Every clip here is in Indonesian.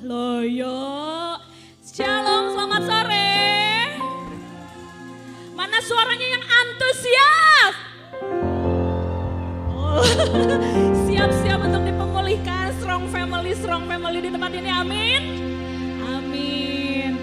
Loyo. Shalom, selamat sore. Mana suaranya yang antusias? Oh, siap-siap untuk dipemulihkan. Strong family di tempat ini, amin. Amin.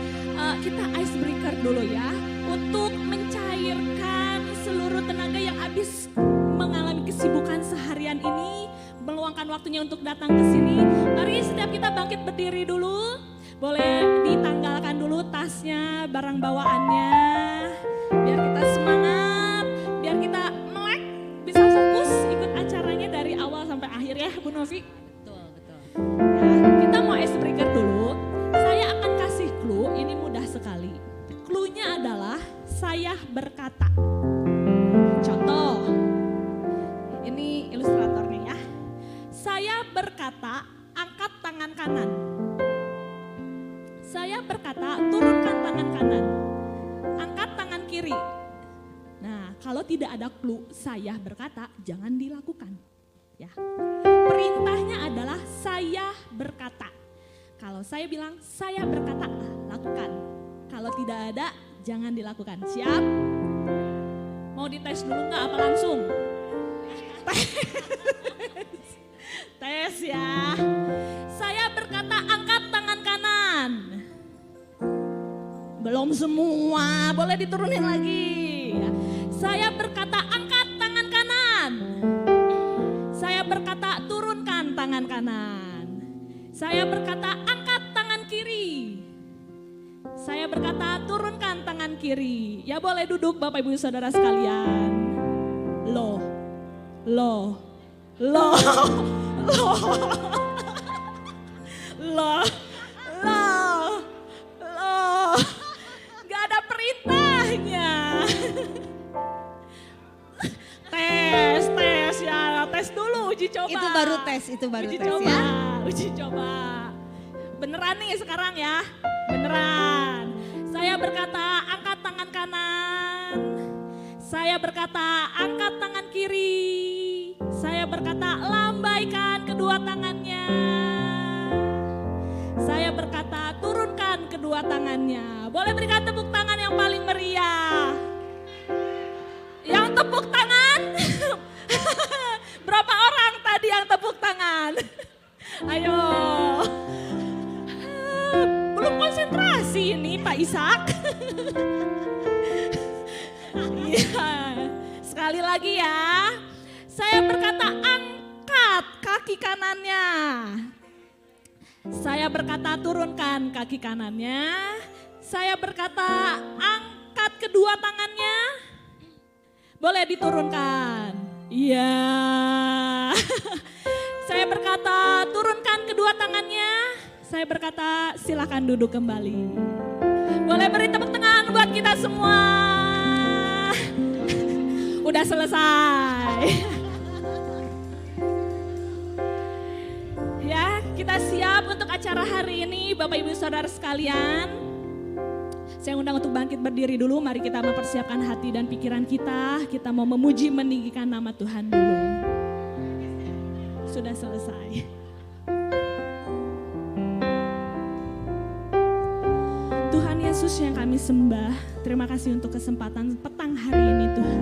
Kita icebreaker dulu ya. Untuk mencairkan seluruh tenaga yang habis mengalami kesibukan seharian ini, meluangkan waktunya untuk datang ke sini. Mari setiap kita bangkit berdiri dulu. Boleh ditanggalkan dulu tasnya, barang bawaannya. Biar kita semangat, biar kita melek, bisa fokus ikut acaranya dari awal sampai akhir ya Bu Novi. Betul. Ya, kita mau icebreaker dulu. Saya akan kasih clue, ini mudah sekali. Clue-nya adalah saya berkata. Contoh, ini ilustratornya ya. Saya berkata, angkat tangan kanan. Saya berkata, turunkan tangan kanan. Angkat tangan kiri. Nah, kalau tidak ada clue saya berkata, jangan dilakukan. Ya. Perintahnya adalah saya berkata. Kalau saya bilang saya berkata, lakukan. Kalau tidak ada, jangan dilakukan. Siap? Mau dites dulu nggak apa langsung? Tes ya. Saya berkata angkat tangan kanan. Belum semua, boleh diturunin lagi. Saya berkata angkat tangan kanan. Saya berkata turunkan tangan kanan. Saya berkata angkat tangan kiri. Saya berkata turunkan tangan kiri. Ya boleh duduk Bapak Ibu Saudara sekalian. Loh. Gak ada perintahnya. Tes ya, tes dulu uji coba. Itu baru tes coba, ya. Uji coba. Beneran nih sekarang ya, beneran. Saya berkata angkat tangan kanan. Saya berkata angkat tangan kiri. Saya berkata lambaikan kedua tangannya. Saya berkata turunkan kedua tangannya. Boleh berikan tepuk tangan yang paling meriah. Yang tepuk tangan. Berapa orang tadi yang tepuk tangan? Ayo. Belum konsentrasi ini Pak Ishak. Iya. Sekali lagi ya. Saya berkata angkat kaki kanannya. Saya berkata turunkan kaki kanannya. Saya berkata angkat kedua tangannya. Boleh diturunkan. Iya. Saya berkata turunkan kedua tangannya. Saya berkata silakan duduk kembali. Boleh beri tepuk tangan buat kita semua. Udah selesai. Ya, kita siap untuk acara hari ini Bapak Ibu Saudara sekalian. Saya undang untuk bangkit berdiri dulu. Mari kita mempersiapkan hati dan pikiran kita. Kita mau memuji meninggikan nama Tuhan dulu. Sudah selesai. Tuhan Yesus yang kami sembah, terima kasih untuk kesempatan petang hari ini Tuhan.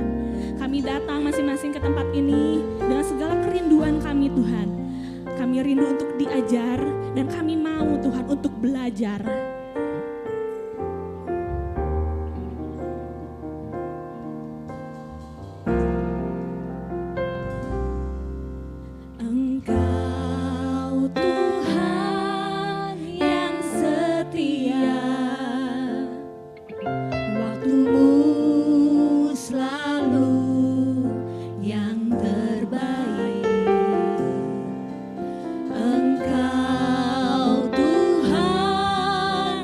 Kami datang masing-masing ke tempat ini dengan segala kerinduan kami Tuhan. Kami rindu untuk diajar dan kami mau Tuhan untuk belajar. Engkau Tuhan yang setia, waktumu selalu yang terbaik. Engkau Tuhan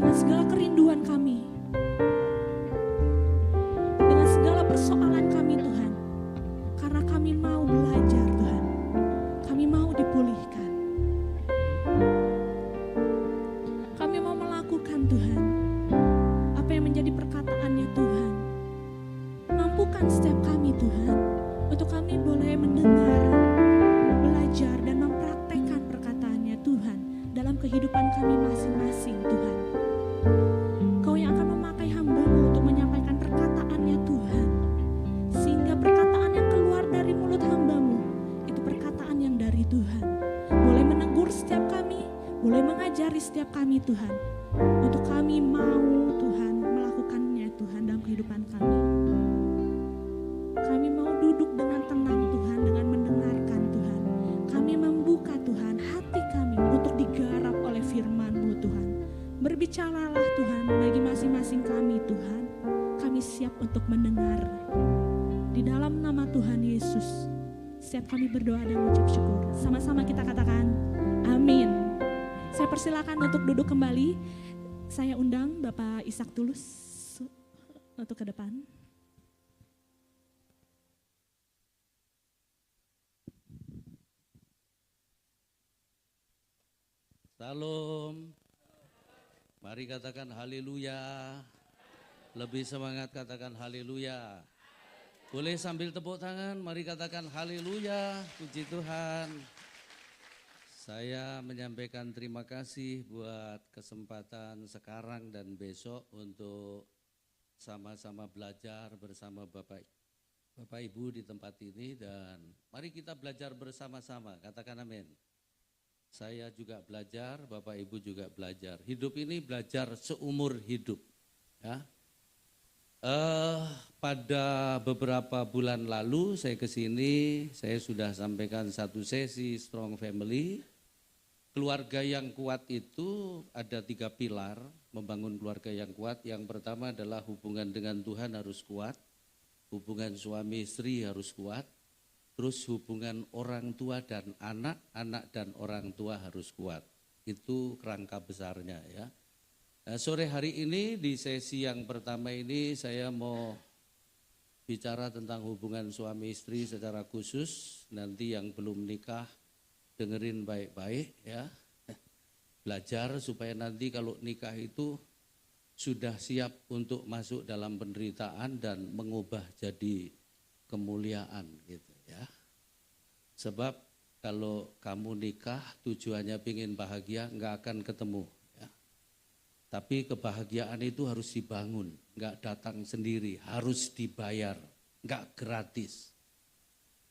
dengan segala kerinduan kami, dengan segala persoalan kami Tuhan. Karena kami mau belajar Tuhan, kami mau dipulihkan. Kami mau melakukan Tuhan, apa yang menjadi perkataannya Tuhan. Mampukan setiap kami Tuhan, untuk kami boleh mendengar, belajar dan mempraktekkan perkataannya Tuhan dalam kehidupan kami masing-masing Tuhan. Kau yang akan memakai hamba-Mu untuk menyampaikan perkataannya Tuhan, sehingga perkataan yang keluar dari mulut hamba-Mu itu perkataan yang dari Tuhan. Boleh menegur setiap kami, boleh mengajari setiap kami Tuhan, untuk kami mau Tuhan melakukannya Tuhan dalam kehidupan kami. Kami mau duduk dengan tenang Tuhan, dengan mendengarkan Tuhan. Kami membuka Tuhan hati kami untuk digarap oleh firman-Mu Tuhan. Berbicaralah Tuhan bagi masing-masing kami Tuhan. Kami siap untuk mendengar. Di dalam nama Tuhan Yesus, setiap kami berdoa dan mengucap syukur. Sama-sama kita katakan amin. Saya persilakan untuk duduk kembali. Saya undang Bapak Ishak Tulus untuk ke depan. Salam. Mari katakan haleluya. Lebih semangat katakan haleluya. Boleh sambil tepuk tangan, mari katakan haleluya. Puji Tuhan. Saya menyampaikan terima kasih buat kesempatan sekarang dan besok untuk sama-sama belajar bersama Bapak Ibu di tempat ini, dan mari kita belajar bersama-sama. Katakan amin. Saya juga belajar, Bapak Ibu juga belajar. Hidup ini belajar seumur hidup. Ya. Pada beberapa bulan lalu saya ke sini, saya sudah sampaikan satu sesi Strong Family. Keluarga yang kuat itu ada 3 pilar, membangun keluarga yang kuat. Yang pertama adalah hubungan dengan Tuhan harus kuat, hubungan suami istri harus kuat. Terus hubungan orang tua dan anak, anak dan orang tua harus kuat. Itu kerangka besarnya ya. Nah, sore hari ini di sesi yang pertama ini saya mau bicara tentang hubungan suami istri secara khusus. Nanti yang belum nikah dengerin baik-baik ya. Belajar supaya nanti kalau nikah itu sudah siap untuk masuk dalam penderitaan dan mengubah jadi kemuliaan gitu. Ya. Sebab kalau kamu nikah tujuannya ingin bahagia, enggak akan ketemu. Ya. Tapi kebahagiaan itu harus dibangun, enggak datang sendiri, harus dibayar, enggak gratis.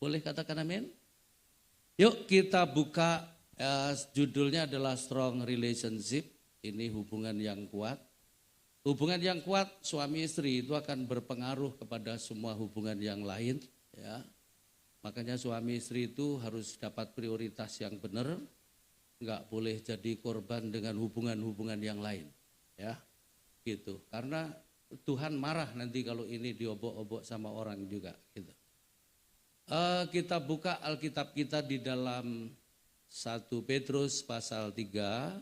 Boleh katakan amin? Yuk kita buka, judulnya adalah Strong Relationship, ini hubungan yang kuat. Hubungan yang kuat suami istri itu akan berpengaruh kepada semua hubungan yang lain. Ya. Makanya suami istri itu harus dapat prioritas yang benar, enggak boleh jadi korban dengan hubungan-hubungan yang lain, ya, gitu. Karena Tuhan marah nanti kalau ini diobok-obok sama orang juga, gitu. Kita buka Alkitab kita di dalam 1 Petrus pasal 3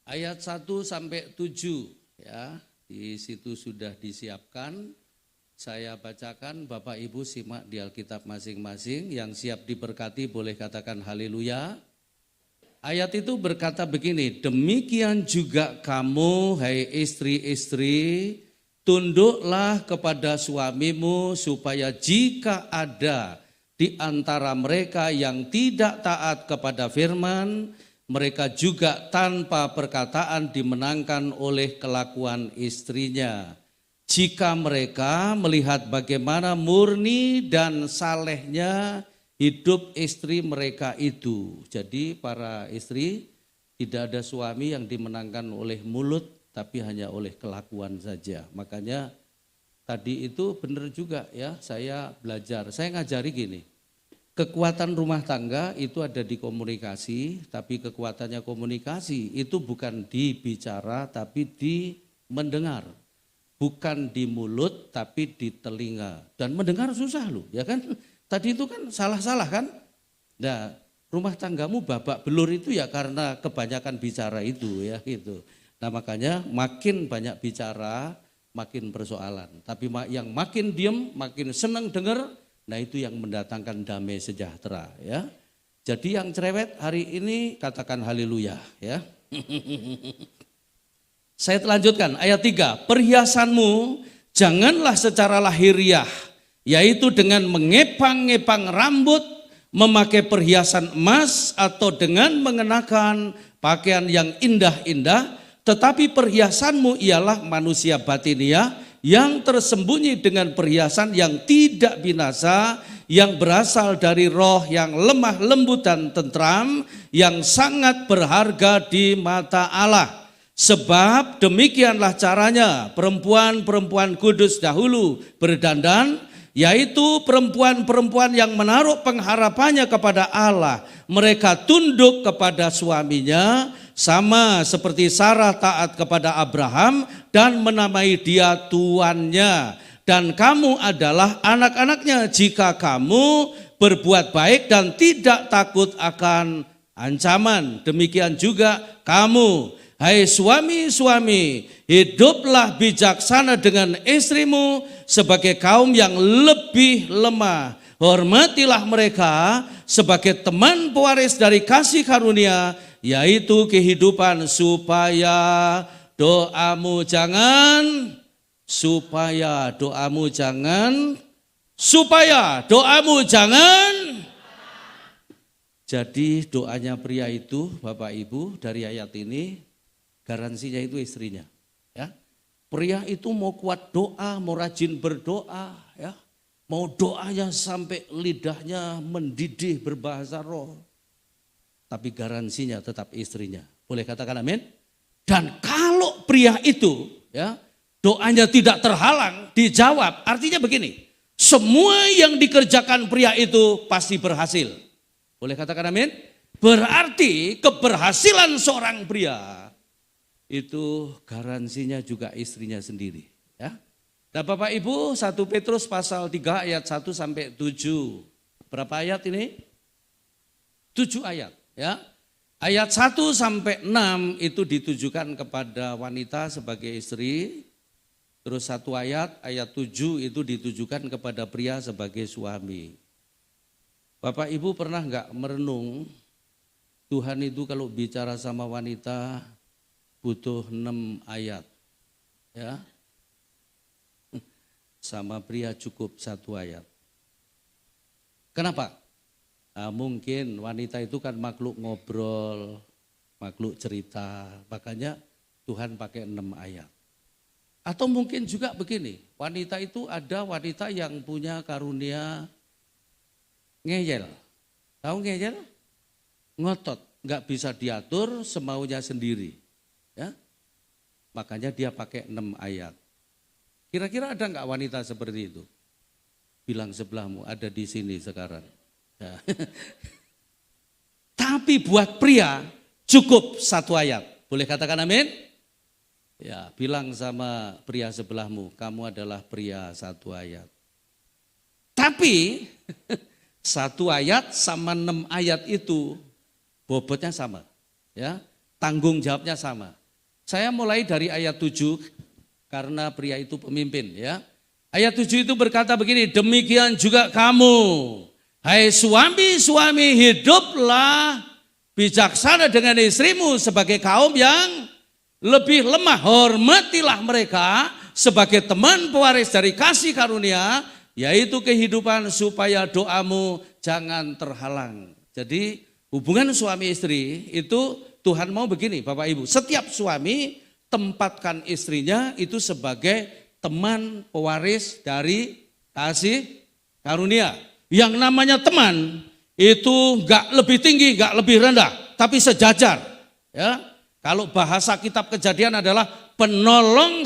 ayat 1 sampai 7, ya, di situ sudah disiapkan. Saya bacakan, Bapak Ibu simak di Alkitab masing-masing. Yang siap diberkati boleh katakan haleluya. Ayat itu berkata begini, demikian juga kamu hai istri-istri, tunduklah kepada suamimu supaya jika ada di antara mereka yang tidak taat kepada firman, mereka juga tanpa perkataan dimenangkan oleh kelakuan istrinya. Jika mereka melihat bagaimana murni dan salehnya hidup istri mereka itu. Jadi para istri, tidak ada suami yang dimenangkan oleh mulut, tapi hanya oleh kelakuan saja. Makanya tadi itu benar juga ya, saya belajar. Saya ngajari gini, kekuatan rumah tangga itu ada di komunikasi, tapi kekuatannya komunikasi itu bukan di bicara, tapi di mendengar. Bukan di mulut tapi di telinga. Dan mendengar susah loh, ya kan? Tadi itu kan salah-salah kan? Nah, rumah tanggamu babak belur itu ya karena kebanyakan bicara itu ya gitu. Nah makanya makin banyak bicara, makin persoalan. Tapi yang makin diem, makin senang dengar, nah itu yang mendatangkan damai sejahtera ya. Jadi yang cerewet hari ini katakan haleluya ya. Saya lanjutkan ayat 3, perhiasanmu janganlah secara lahiriah, yaitu dengan mengepang-ngepang rambut, memakai perhiasan emas atau dengan mengenakan pakaian yang indah-indah, tetapi perhiasanmu ialah manusia batiniah yang tersembunyi dengan perhiasan yang tidak binasa, yang berasal dari roh yang lemah lembut dan tentram, yang sangat berharga di mata Allah. Sebab demikianlah caranya perempuan-perempuan kudus dahulu berdandan, yaitu perempuan-perempuan yang menaruh pengharapannya kepada Allah. Mereka tunduk kepada suaminya, sama seperti Sarah taat kepada Abraham dan menamai dia tuannya. Dan kamu adalah anak-anaknya jika kamu berbuat baik dan tidak takut akan ancaman. Demikian juga kamu, hai suami-suami, hiduplah bijaksana dengan istrimu sebagai kaum yang lebih lemah. Hormatilah mereka sebagai teman pewaris dari kasih karunia, yaitu kehidupan, supaya doamu jangan, Jadi doanya pria itu Bapak Ibu dari ayat ini garansinya itu istrinya ya. Pria itu mau kuat doa, mau rajin berdoa ya. Mau doanya sampai lidahnya mendidih berbahasa roh. Tapi garansinya tetap istrinya. Boleh katakan amin? Dan kalau pria itu ya doanya tidak terhalang, dijawab. Artinya begini, semua yang dikerjakan pria itu pasti berhasil. Boleh katakan amin? Berarti keberhasilan seorang pria itu garansinya juga istrinya sendiri ya. Nah Bapak Ibu, 1 Petrus pasal 3 ayat 1 sampai 7. Berapa ayat ini? 7 ayat ya. Ayat 1 sampai 6 itu ditujukan kepada wanita sebagai istri. Terus 1 ayat 7 itu ditujukan kepada pria sebagai suami. Bapak Ibu pernah enggak merenung Tuhan itu kalau bicara sama wanita butuh 6 ayat ya. Sama pria cukup 1 ayat. Kenapa? Nah, mungkin wanita itu kan makhluk ngobrol, makhluk cerita, makanya Tuhan pakai 6 ayat. Atau mungkin juga begini, wanita itu ada wanita yang punya karunia ngeyel. Tahu ngeyel? Ngotot, nggak bisa diatur, semaunya sendiri. Ya, makanya dia pakai 6 ayat. Kira-kira ada enggak wanita seperti itu? Bilang sebelahmu, ada di sini sekarang. Ya. Tapi buat pria cukup 1 ayat. Boleh katakan amin? Ya, bilang sama pria sebelahmu, kamu adalah pria 1 ayat. Tapi 1 ayat sama 6 ayat itu bobotnya sama. Ya, tanggung jawabnya sama. Saya mulai dari ayat 7. Karena pria itu pemimpin ya. Ayat 7 itu berkata begini, demikian juga kamu, hai suami-suami, hiduplah bijaksana dengan istrimu sebagai kaum yang lebih lemah. Hormatilah mereka sebagai teman pewaris dari kasih karunia, yaitu kehidupan, supaya doamu jangan terhalang. Jadi hubungan suami istri itu Tuhan mau begini Bapak Ibu, setiap suami tempatkan istrinya itu sebagai teman pewaris dari kasih karunia. Yang namanya teman itu enggak lebih tinggi, enggak lebih rendah, tapi sejajar. Ya, kalau bahasa kitab Kejadian adalah penolong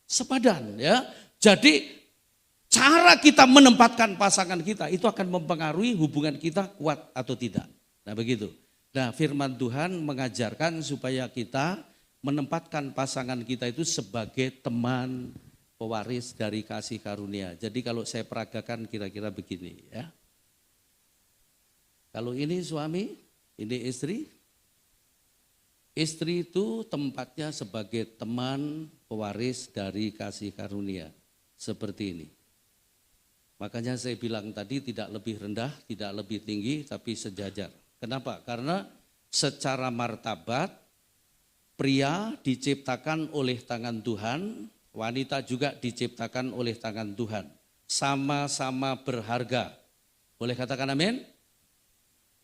sepadan. Ya, jadi cara kita menempatkan pasangan kita itu akan mempengaruhi hubungan kita kuat atau tidak. Nah begitu. Nah firman Tuhan mengajarkan supaya kita menempatkan pasangan kita itu sebagai teman pewaris dari kasih karunia. Jadi kalau saya peragakan kira-kira begini ya. Kalau ini suami, ini istri. Istri itu tempatnya sebagai teman pewaris dari kasih karunia. Seperti ini. Makanya saya bilang tadi tidak lebih rendah, tidak lebih tinggi, tapi sejajar. Kenapa? Karena secara martabat, pria diciptakan oleh tangan Tuhan, wanita juga diciptakan oleh tangan Tuhan. Sama-sama berharga. Boleh katakan amin?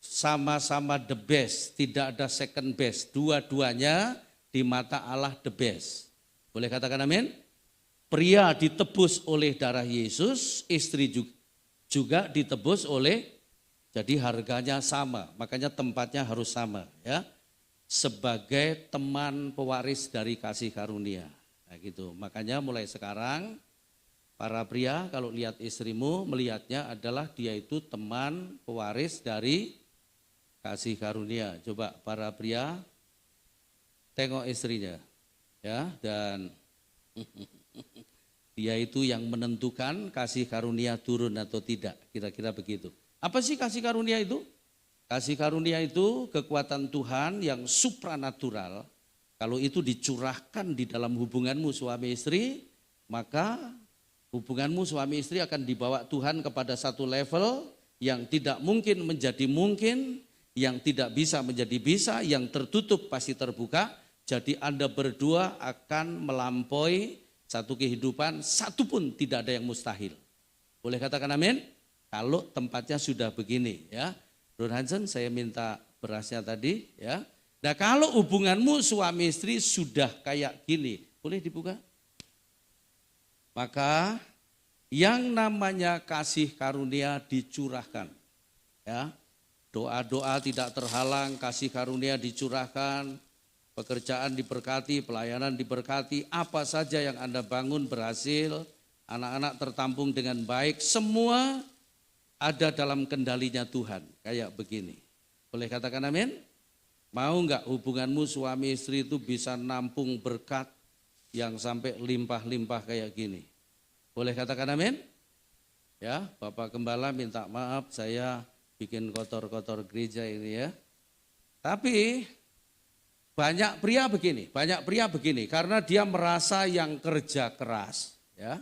Sama-sama the best, tidak ada second best. Dua-duanya di mata Allah the best. Boleh katakan amin? Pria ditebus oleh darah Yesus, istri juga ditebus oleh, jadi harganya sama. Makanya tempatnya harus sama ya. Sebagai teman pewaris dari kasih karunia. Nah gitu. Makanya mulai sekarang para pria kalau lihat istrimu melihatnya adalah dia itu teman pewaris dari kasih karunia. Coba para pria tengok istrinya ya, dan dia itu yang menentukan kasih karunia turun atau tidak, kira-kira begitu. Apa sih kasih karunia itu? Kasih karunia itu kekuatan Tuhan yang supranatural. Kalau itu dicurahkan di dalam hubunganmu suami istri, maka hubunganmu suami istri akan dibawa Tuhan kepada satu level yang tidak mungkin menjadi mungkin, yang tidak bisa menjadi bisa, yang tertutup pasti terbuka. Jadi Anda berdua akan melampaui satu kehidupan, satu pun tidak ada yang mustahil. Boleh katakan amin? Kalau tempatnya sudah begini ya. Bro Hansen, saya minta berasnya tadi ya. Nah kalau hubunganmu suami istri sudah kayak gini, boleh dibuka? Maka yang namanya kasih karunia dicurahkan ya. Doa-doa tidak terhalang, kasih karunia dicurahkan, pekerjaan diberkati, pelayanan diberkati, apa saja yang Anda bangun berhasil, anak-anak tertampung dengan baik, semua ada dalam kendalinya Tuhan, kayak begini. Boleh katakan amin? Mau enggak hubunganmu suami istri itu bisa nampung berkat yang sampai limpah-limpah kayak gini? Boleh katakan amin? Ya, Bapak Gembala minta maaf saya bikin kotor-kotor gereja ini ya. Tapi banyak pria begini karena dia merasa yang kerja keras ya.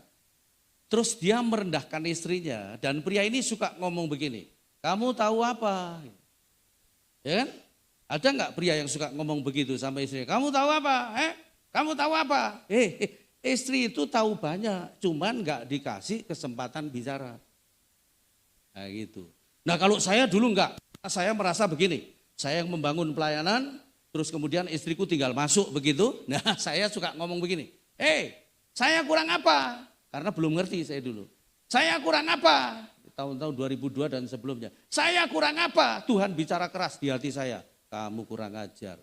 Terus dia merendahkan istrinya dan pria ini suka ngomong begini, kamu tahu apa? Ya kan? Ada enggak pria yang suka ngomong begitu sama istrinya? Kamu tahu apa? Kamu tahu apa? Istri itu tahu banyak, cuman enggak dikasih kesempatan bicara. Nah gitu. Nah kalau saya dulu enggak, saya merasa begini, saya yang membangun pelayanan, terus kemudian istriku tinggal masuk begitu, nah saya suka ngomong begini, saya kurang apa? Karena belum ngerti saya dulu, saya kurang apa? Tahun-tahun 2002 dan sebelumnya, saya kurang apa? Tuhan bicara keras di hati saya, kamu kurang ajar.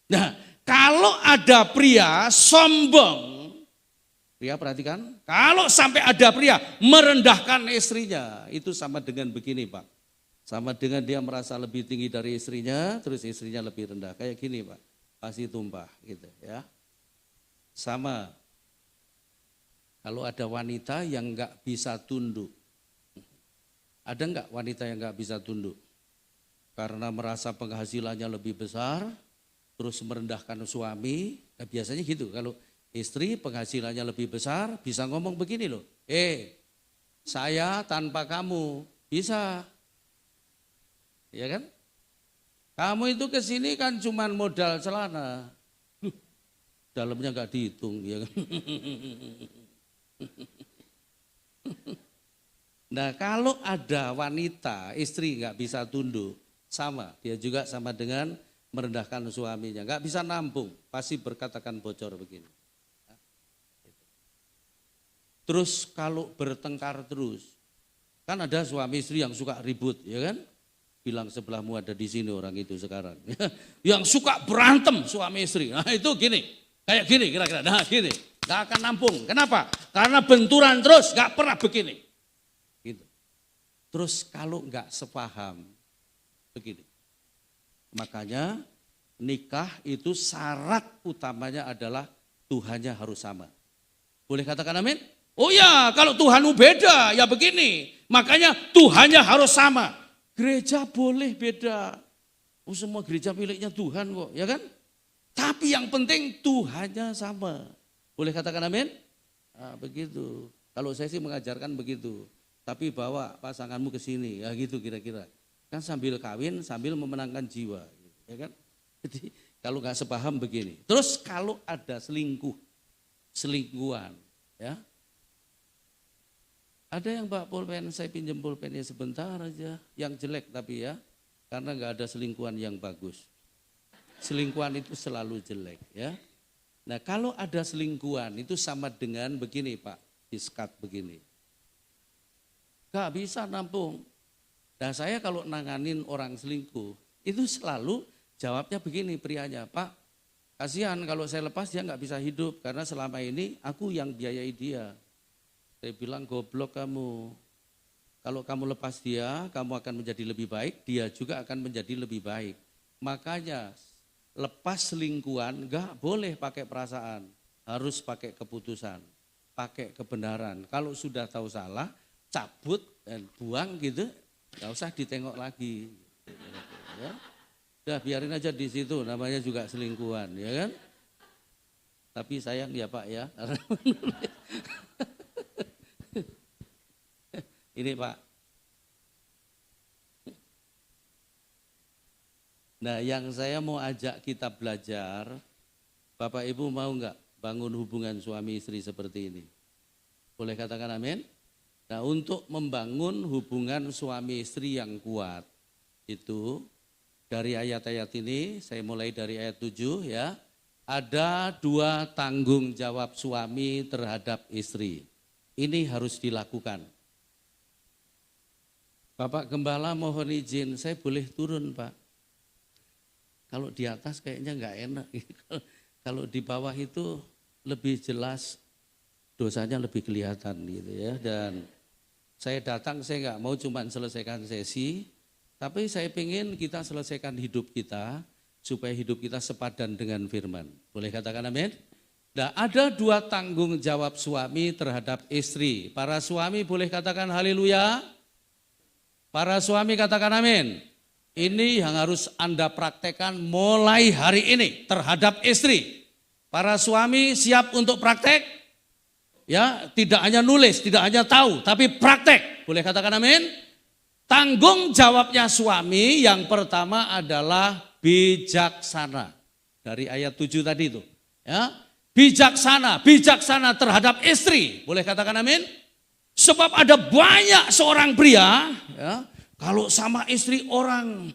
Nah kalau ada pria sombong, pria perhatikan, kalau sampai ada pria merendahkan istrinya, itu sama dengan begini Pak. Sama dengan dia merasa lebih tinggi dari istrinya, terus istrinya lebih rendah. Kayak gini Pak, pasti tumpah gitu ya. Sama, kalau ada wanita yang enggak bisa tunduk. Ada enggak wanita yang enggak bisa tunduk? Karena merasa penghasilannya lebih besar, terus merendahkan suami, nah biasanya gitu kalau istri penghasilannya lebih besar bisa ngomong begini loh, saya tanpa kamu bisa, ya kan? Kamu itu kesini kan cuman modal celana, dalamnya nggak dihitung, ya kan? Nah kalau ada wanita istri nggak bisa tunduk, sama dia juga sama dengan merendahkan suaminya, nggak bisa nampung, pasti berkatakan bocor begini. Terus kalau bertengkar terus, kan ada suami istri yang suka ribut, ya kan? Bilang sebelahmu ada di sini orang itu sekarang. Yang suka berantem suami istri, nah itu gini, kayak gini kira-kira, nah gini, gak akan nampung. Kenapa? Karena benturan terus, gak pernah begini. Gitu. Terus kalau gak sepaham, begini. Makanya nikah itu syarat utamanya adalah Tuhannya harus sama. Boleh katakan amin? Oh ya, kalau Tuhanmu beda, ya begini. Makanya Tuhannya harus sama. Gereja boleh beda. Oh semua gereja miliknya Tuhan kok, ya kan? Tapi yang penting Tuhannya sama. Boleh katakan amin? Nah, begitu. Kalau saya sih mengajarkan begitu. Tapi bawa pasanganmu ke sini, ya gitu kira-kira. Kan sambil kawin, sambil memenangkan jiwa. Ya kan? Jadi kalau nggak sepaham begini. Terus kalau ada selingkuhan, ya. Ada yang bawa pulpen, saya pinjam pulpennya sebentar aja, yang jelek tapi ya, karena nggak ada selingkuhan yang bagus. Selingkuhan itu selalu jelek, ya. Nah kalau ada selingkuhan itu sama dengan begini Pak, diskat begini. Gak bisa nampung. Nah saya kalau nanganin orang selingkuh, itu selalu jawabnya begini prianya, Pak kasihan kalau saya lepas dia nggak bisa hidup karena selama ini aku yang biayai dia. Saya bilang goblok kamu. Kalau kamu lepas dia, kamu akan menjadi lebih baik, dia juga akan menjadi lebih baik. Makanya lepas selingkuhan nggak boleh pakai perasaan, harus pakai keputusan, pakai kebenaran. Kalau sudah tahu salah, cabut dan buang gitu, nggak usah ditengok lagi. Ya. Udah biarin aja di situ, namanya juga selingkuhan, ya kan? Tapi sayang ya Pak ya. Ini Pak. Nah yang saya mau ajak kita belajar, Bapak Ibu mau nggak bangun hubungan suami istri seperti ini? Boleh katakan amin? Nah untuk membangun hubungan suami istri yang kuat, itu dari ayat-ayat ini, saya mulai dari ayat 7 ya. Ada 2 tanggung jawab suami terhadap istri. Ini harus dilakukan. Bapak Gembala mohon izin, saya boleh turun Pak. Kalau di atas kayaknya nggak enak. Kalau di bawah itu lebih jelas, dosanya lebih kelihatan gitu ya. Dan saya datang, saya nggak mau cuma selesaikan sesi, tapi saya ingin kita selesaikan hidup kita, supaya hidup kita sepadan dengan firman. Boleh katakan amin? Nah ada 2 tanggung jawab suami terhadap istri. Para suami boleh katakan haleluya. Para suami katakan amin. Ini yang harus Anda praktekkan mulai hari ini terhadap istri. Para suami siap untuk praktek? Ya, tidak hanya nulis, tidak hanya tahu, tapi praktek. Boleh katakan amin? Tanggung jawabnya suami yang pertama adalah bijaksana. Dari ayat 7 tadi itu. Ya, bijaksana terhadap istri. Boleh katakan amin? Sebab ada banyak seorang pria, ya, kalau sama istri orang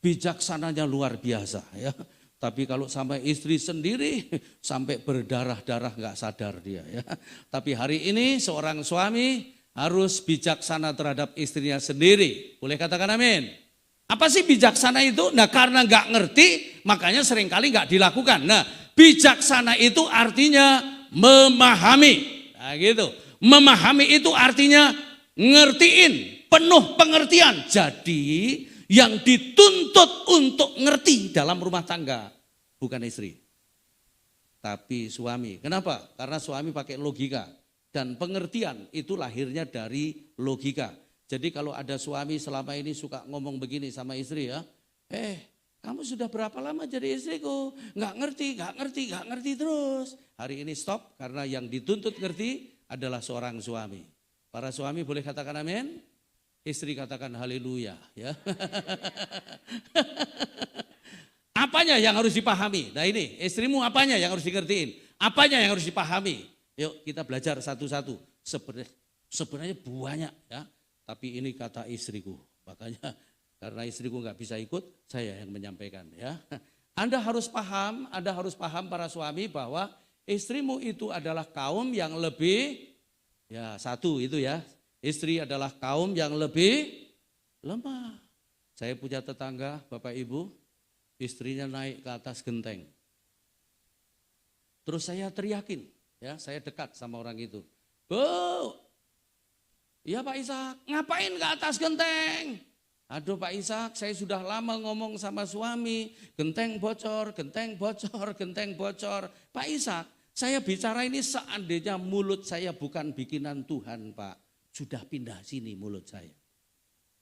bijaksananya luar biasa, ya. Tapi kalau sama istri sendiri sampai berdarah-darah nggak sadar dia, ya. Tapi hari ini seorang suami harus bijaksana terhadap istrinya sendiri. Boleh katakan amin? Apa sih bijaksana itu? Nah karena nggak ngerti, makanya seringkali nggak dilakukan. Nah bijaksana itu artinya memahami, nah gitu. Memahami itu artinya ngertiin, penuh pengertian. Jadi yang dituntut untuk ngerti dalam rumah tangga bukan istri, tapi suami. Kenapa? Karena suami pakai logika dan pengertian itu lahirnya dari logika. Jadi kalau ada suami selama ini suka ngomong begini sama istri ya, kamu sudah berapa lama jadi istriku? Nggak ngerti terus. Hari ini stop karena yang dituntut ngerti adalah seorang suami. Para suami boleh katakan amin? Istri katakan haleluya ya. Apanya yang harus dipahami? Nah ini istrimu apanya yang harus dikertiin? Apanya yang harus dipahami? Yuk kita belajar satu-satu. Sebenarnya banyak ya. Tapi ini kata istriku. Makanya karena istriku nggak bisa ikut, saya yang menyampaikan ya. Anda harus paham para suami bahwa istrimu itu adalah kaum yang lebih, ya satu itu ya, istri adalah kaum yang lebih lemah. Saya punya tetangga, Bapak Ibu, istrinya naik ke atas genteng. Terus saya teriakin, ya saya dekat sama orang itu. Bu, iya Pak Ishak, ngapain ke atas genteng? Aduh Pak Ishak, saya sudah lama ngomong sama suami, genteng bocor. Pak Ishak, saya bicara ini seandainya mulut saya bukan bikinan Tuhan Pak, sudah pindah sini mulut saya.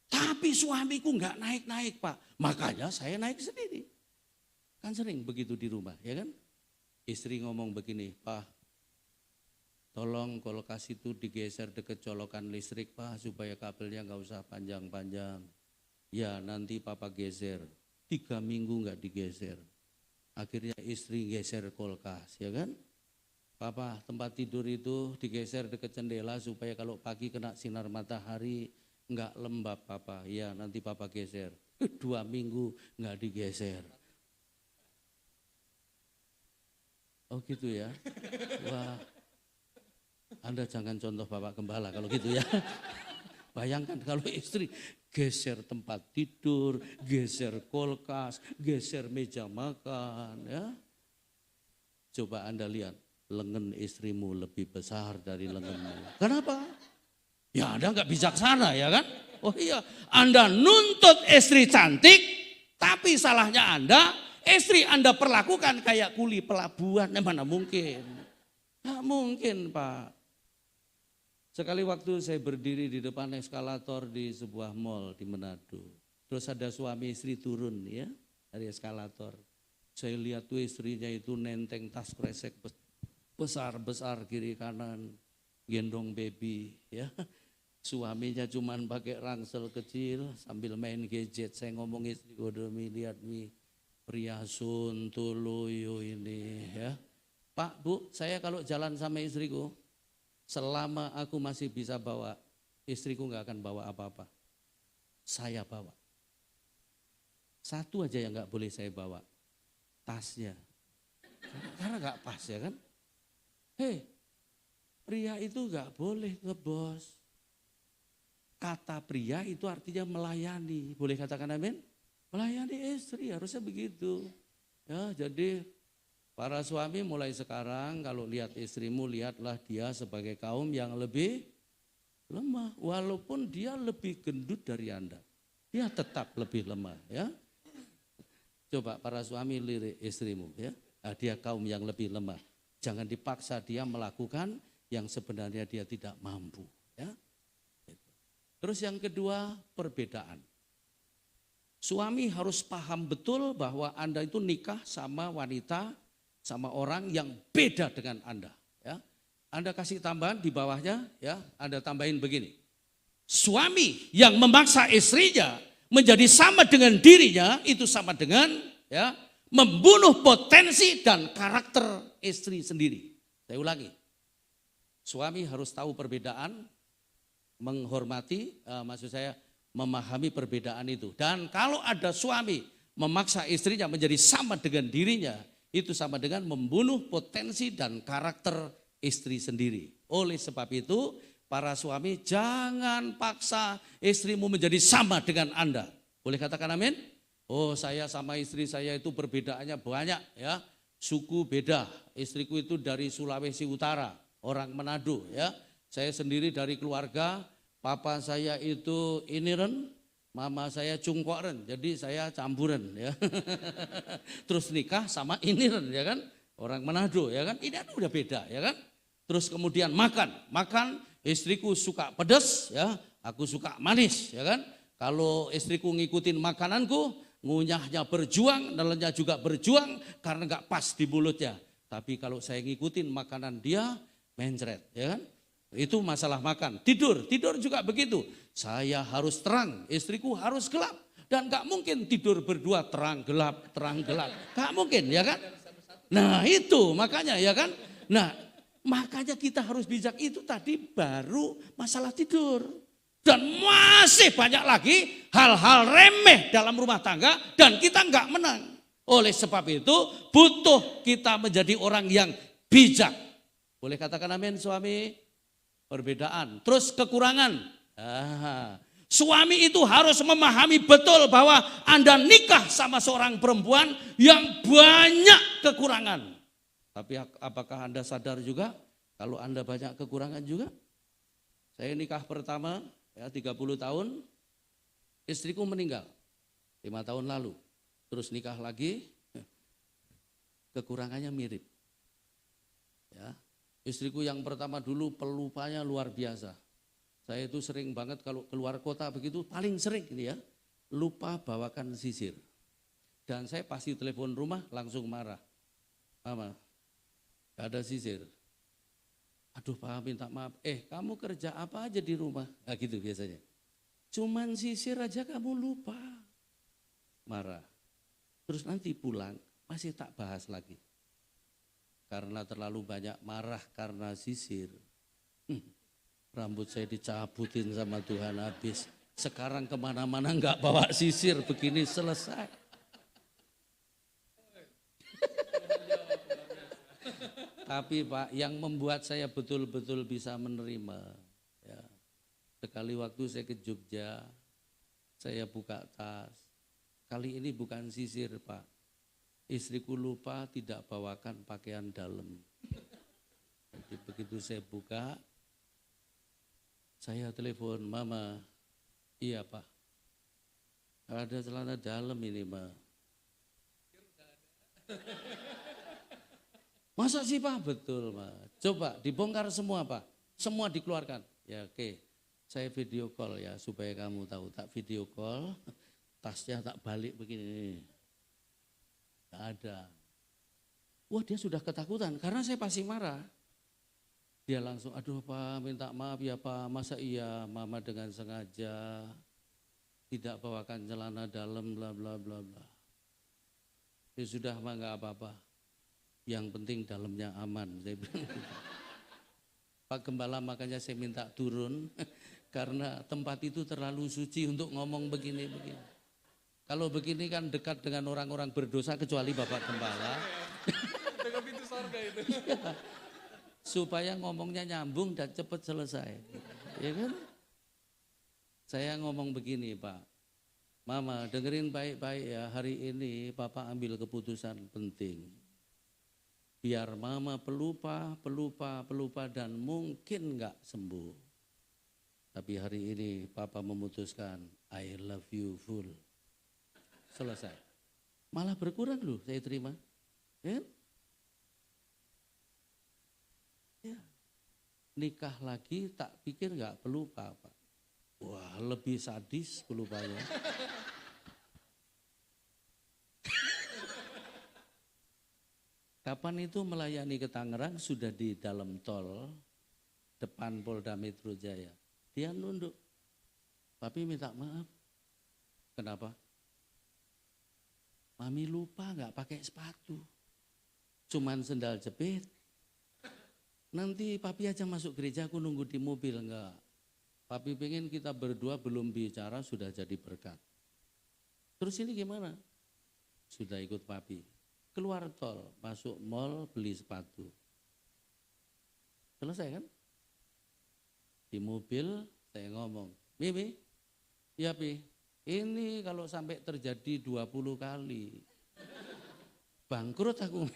Tapi suamiku nggak naik-naik Pak, makanya saya naik sendiri. Kan sering begitu di rumah, ya kan? Istri ngomong begini, Pak, tolong kulkas itu digeser deket colokan listrik, Pak, supaya kabelnya nggak usah panjang-panjang. Ya nanti papa geser, 3 minggu nggak digeser. Akhirnya istri geser kulkas, ya kan? Papa, tempat tidur itu digeser deket jendela supaya kalau pagi kena sinar matahari nggak lembab, Papa. Ya nanti papa geser. 2 minggu nggak digeser. Oh gitu ya. Wah, Anda jangan contoh Bapak Gembala kalau gitu ya. Bayangkan kalau istri geser tempat tidur, geser kulkas, geser meja makan, ya. Coba Anda lihat, lengan istrimu lebih besar dari lenganmu. Kenapa? Ya Anda nggak bijaksana, ya kan? Oh iya, Anda nuntut istri cantik, tapi salahnya istri Anda perlakukan kayak kuli pelabuhan. Mana mungkin? Nggak mungkin, Pak. Sekali waktu saya berdiri di depan eskalator di sebuah mall di Manado. Terus ada suami istri turun ya dari eskalator. Saya lihat tuh istrinya itu nenteng tas kresek besar-besar kiri kanan, gendong baby ya. Suaminya cuman pakai ransel kecil sambil main gadget. Saya ngomong istri Godomi, lihat nih pria suntuloyo ini ya. Pak, Bu, saya kalau jalan sama istriku, selama aku masih bisa bawa, istriku nggak akan bawa apa-apa. Saya bawa. Satu aja yang nggak boleh saya bawa, tasnya. Karena nggak pas ya kan. Hei, pria itu nggak boleh ngebos. Kata pria itu artinya melayani. Boleh katakan amin? Melayani istri, harusnya begitu. Ya, jadi para suami mulai sekarang kalau lihat istrimu, lihatlah dia sebagai kaum yang lebih lemah. Walaupun dia lebih gendut dari Anda, dia tetap lebih lemah ya. Coba para suami lirik istrimu ya, dia kaum yang lebih lemah. Jangan dipaksa dia melakukan yang sebenarnya dia tidak mampu ya. Terus yang kedua, perbedaan. Suami harus paham betul bahwa Anda itu nikah sama wanita, sama orang yang beda dengan Anda. Ya. Anda kasih tambahan di bawahnya, ya, Anda tambahin begini. Suami yang memaksa istrinya menjadi sama dengan dirinya, itu sama dengan ya, membunuh potensi dan karakter istri sendiri. Saya ulangi, suami harus tahu perbedaan, menghormati, maksud saya memahami perbedaan itu. Dan kalau ada suami memaksa istrinya menjadi sama dengan dirinya, itu sama dengan membunuh potensi dan karakter istri sendiri. Oleh sebab itu, para suami jangan paksa istrimu menjadi sama dengan Anda. Boleh katakan amin? Oh, saya sama istri saya itu perbedaannya banyak ya. Suku beda, istriku itu dari Sulawesi Utara, orang Manado ya. Saya sendiri dari keluarga, papa saya itu iniren, mama saya cungkoren, jadi saya campuran ya. Terus nikah sama iniren ya kan, orang Manado ya kan, ini udah beda ya kan. Terus kemudian makan, istriku suka pedas ya, aku suka manis ya kan. Kalau istriku ngikutin makananku, ngunyahnya berjuang, nelennya juga berjuang karena gak pas di mulutnya. Tapi kalau saya ngikutin makanan dia, mencret ya kan. Itu masalah makan. Tidur juga begitu. Saya harus terang, istriku harus gelap. Dan gak mungkin tidur berdua terang gelap. Gak mungkin ya kan. Nah itu makanya ya kan. Nah makanya kita harus bijak, itu tadi baru masalah tidur. Dan masih banyak lagi hal-hal remeh dalam rumah tangga dan kita gak menang. Oleh sebab itu butuh kita menjadi orang yang bijak. Boleh katakan amin suami? Perbedaan, terus kekurangan. Suami itu harus memahami betul bahwa Anda nikah sama seorang perempuan yang banyak kekurangan. Tapi apakah Anda sadar juga kalau Anda banyak kekurangan juga? Saya nikah pertama ya 30 tahun, istriku meninggal 5 tahun lalu. Terus nikah lagi, kekurangannya mirip. Ya. Istriku yang pertama dulu pelupanya luar biasa. Saya itu sering banget kalau keluar kota begitu, paling sering ini ya, lupa bawakan sisir. Dan saya pasti telepon rumah langsung marah. Mama, gak ada sisir. Aduh Pak minta maaf, kamu kerja apa aja di rumah? Nah gitu biasanya. Cuman sisir aja kamu lupa. Marah. Terus nanti pulang masih tak bahas lagi. Karena terlalu banyak marah karena sisir. Rambut saya dicabutin sama Tuhan habis. Sekarang kemana-mana enggak bawa sisir, begini selesai. Tapi Pak, yang membuat saya betul-betul bisa menerima, ya, sekali waktu saya ke Jogja, saya buka tas. Kali ini bukan sisir Pak, istriku lupa tidak bawakan pakaian dalam. Jadi begitu saya buka, saya telepon, Mama, iya Pak, ada celana dalam ini Ma. Masa sih Pak? Betul Pak. Coba dibongkar semua Pak. Semua dikeluarkan. Ya oke. Saya video call ya supaya kamu tahu. Tak video call, tasnya tak balik begini. Tidak ada. Wah dia sudah ketakutan karena saya pasti marah. Dia langsung, aduh Pak minta maaf ya Pak. Masa iya Mama dengan sengaja tidak bawakan celana dalam bla bla bla bla. Ya sudah Pak enggak apa-apa. Yang penting dalamnya aman. Saya bilang, Pak Gembala makanya saya minta turun karena tempat itu terlalu suci untuk ngomong begini-begini. Kalau begini kan dekat dengan orang-orang berdosa kecuali Bapak Gembala. Dengan pintu surga itu. Ya, supaya ngomongnya nyambung dan cepat selesai. Ya kan? Saya ngomong begini Pak. Mama dengerin baik-baik ya, hari ini Papa ambil keputusan penting. Biar Mama pelupa dan mungkin enggak sembuh. Tapi hari ini Papa memutuskan I love you full. Selesai. Malah berkurang loh saya terima. Ya? Ya. Nikah lagi tak pikir enggak pelupa Pak. Wah lebih sadis pelupanya. Kapan itu melayani ke Tangerang sudah di dalam tol depan Polda Metro Jaya. Dia nunduk. Papi minta maaf. Kenapa? Mami lupa nggak pakai sepatu. Cuman sendal jepit. Nanti papi aja masuk gereja aku nunggu di mobil enggak. Papi pengen kita berdua belum bicara sudah jadi berkat. Terus ini gimana? Sudah ikut papi. Keluar tol, masuk mall, beli sepatu. Selesai kan? Di mobil saya ngomong, Bibi, ya Pi, ini kalau sampai terjadi 20 kali, bangkrut aku.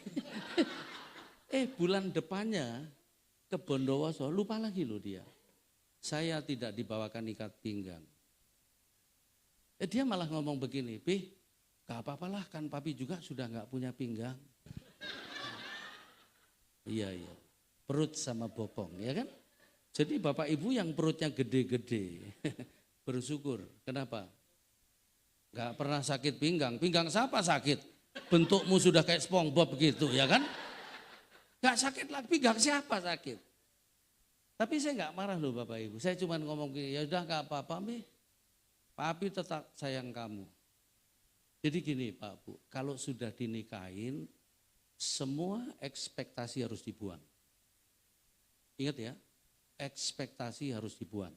Bulan depannya ke Bondowoso, lupa lagi loh dia. Saya tidak dibawakan ikat pinggang. Dia malah ngomong begini, Pi, gak apa-apalah kan papi juga sudah gak punya pinggang. Iya, perut sama bopong ya kan. Jadi bapak ibu yang perutnya gede-gede bersyukur. Kenapa? Gak pernah sakit pinggang. Pinggang siapa sakit? Bentukmu sudah kayak SpongeBob begitu ya kan. Gak sakit lagi, pinggang siapa sakit? Tapi saya gak marah loh bapak ibu. Saya cuma ngomong gini, ya udah gak apa-apa Mi. Papi tetap sayang kamu. Jadi gini Pak Bu, kalau sudah dinikahin, semua ekspektasi harus dibuang. Ingat ya, ekspektasi harus dibuang.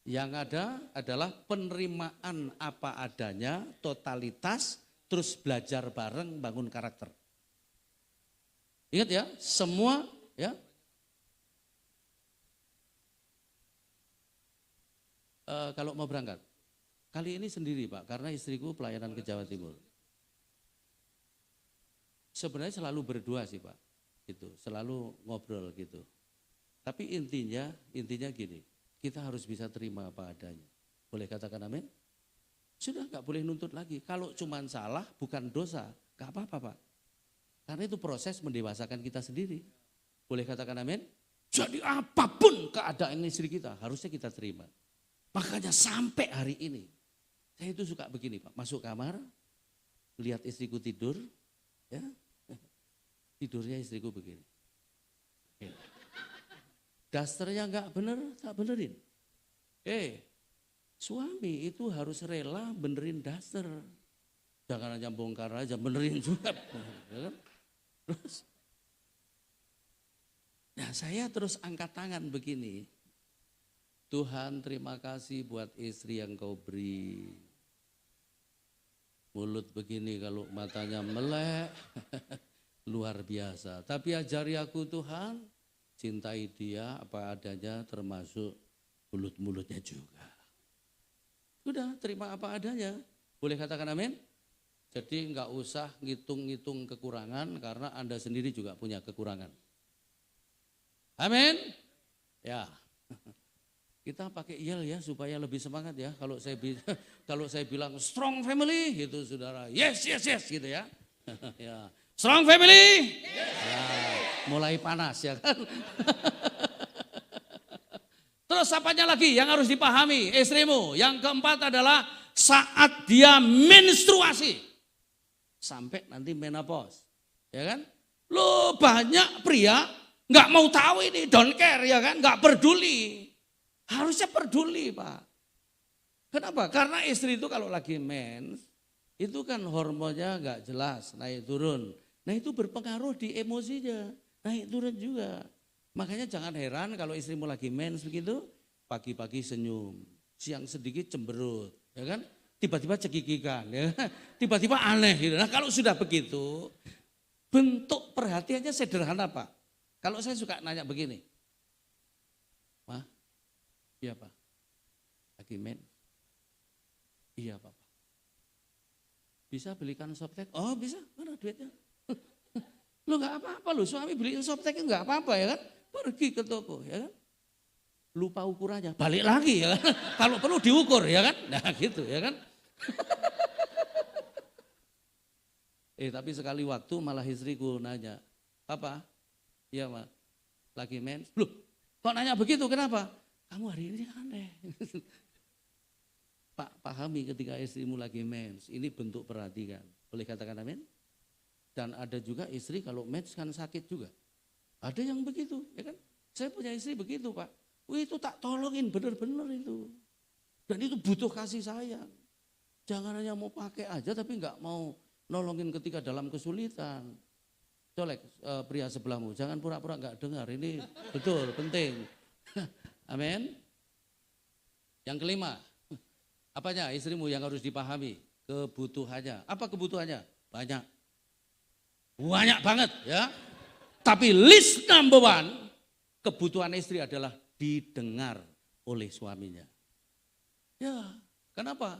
Yang ada adalah penerimaan apa adanya, totalitas, terus belajar bareng bangun karakter. Ingat ya, semua ya. Kalau mau berangkat, kali ini sendiri Pak, karena istriku pelayanan ke Jawa Timur. Sebenarnya selalu berdua sih Pak, gitu, selalu ngobrol gitu. Tapi intinya gini, kita harus bisa terima apa adanya. Boleh katakan amin? Sudah nggak boleh nuntut lagi. Kalau cuma salah bukan dosa, nggak apa-apa Pak. Karena itu proses mendewasakan kita sendiri. Boleh katakan amin? Jadi apapun keadaan istri kita harusnya kita terima. Makanya sampai hari ini, saya itu suka begini Pak, masuk kamar, lihat istriku tidur, ya, tidurnya istriku begini. Dasternya enggak bener, tak benerin. Suami itu harus rela benerin daster. Jangan hanya bongkar aja, benerin juga. Terus, nah saya terus angkat tangan begini. Tuhan terima kasih buat istri yang kau beri. Mulut begini kalau matanya melek, luar biasa. Tapi ajari aku Tuhan, cintai dia apa adanya termasuk mulut-mulutnya juga. Sudah terima apa adanya. Boleh katakan amin? Jadi enggak usah ngitung-ngitung kekurangan karena Anda sendiri juga punya kekurangan. Amin? Ya. Kita pakai yel ya supaya lebih semangat ya. Kalau saya bilang strong family gitu saudara. Yes gitu ya. Ya. Strong family. Yes. Ya, mulai panas ya kan. Terus apanya lagi yang harus dipahami istrimu? Yang keempat adalah saat dia menstruasi. Sampai nanti menopause. Ya kan? Loh banyak pria nggak mau tahu ini, don't care ya kan, nggak peduli. Harusnya peduli Pak. Kenapa? Karena istri itu kalau lagi mens, itu kan hormonnya nggak jelas, naik turun. Nah itu berpengaruh di emosinya, naik turun juga. Makanya jangan heran kalau istrimu lagi mens begitu, pagi-pagi senyum, siang sedikit cemberut, ya kan? Tiba-tiba cekikikan, ya kan? Tiba-tiba aneh gitu. Nah kalau sudah begitu, bentuk perhatiannya sederhana Pak. Kalau saya suka nanya begini, Ma, iya Pak, lagi mens? Iya Pak. Bisa belikan softtek? Oh bisa, mana duitnya? Lo nggak apa-apa lo, suami beliin softtek nggak apa-apa ya kan? Pergi ke toko ya kan? Lupa ukurannya, balik lagi ya kan? Kalau perlu diukur ya kan? Nah gitu ya kan? Tapi sekali waktu malah istriku nanya, Papa, iya Ma, lagi mens? Loh, kok nanya begitu kenapa? Kamu hari ini aneh. Pak, pahami ketika istrimu lagi mens, ini bentuk perhatian. Boleh katakan amin? Dan ada juga istri kalau mens kan sakit juga. Ada yang begitu, ya kan? Saya punya istri begitu Pak. Wih itu tak tolongin bener-bener itu. Dan itu butuh kasih sayang. Jangan hanya mau pakai aja tapi enggak mau nolongin ketika dalam kesulitan. Colek pria sebelahmu, jangan pura-pura enggak dengar. Ini betul, penting. Amin. Yang kelima, apanya istrimu yang harus dipahami? Kebutuhannya. Apa kebutuhannya? Banyak. Banyak banget ya. Tapi list number one, kebutuhan istri adalah didengar oleh suaminya. Ya, kenapa?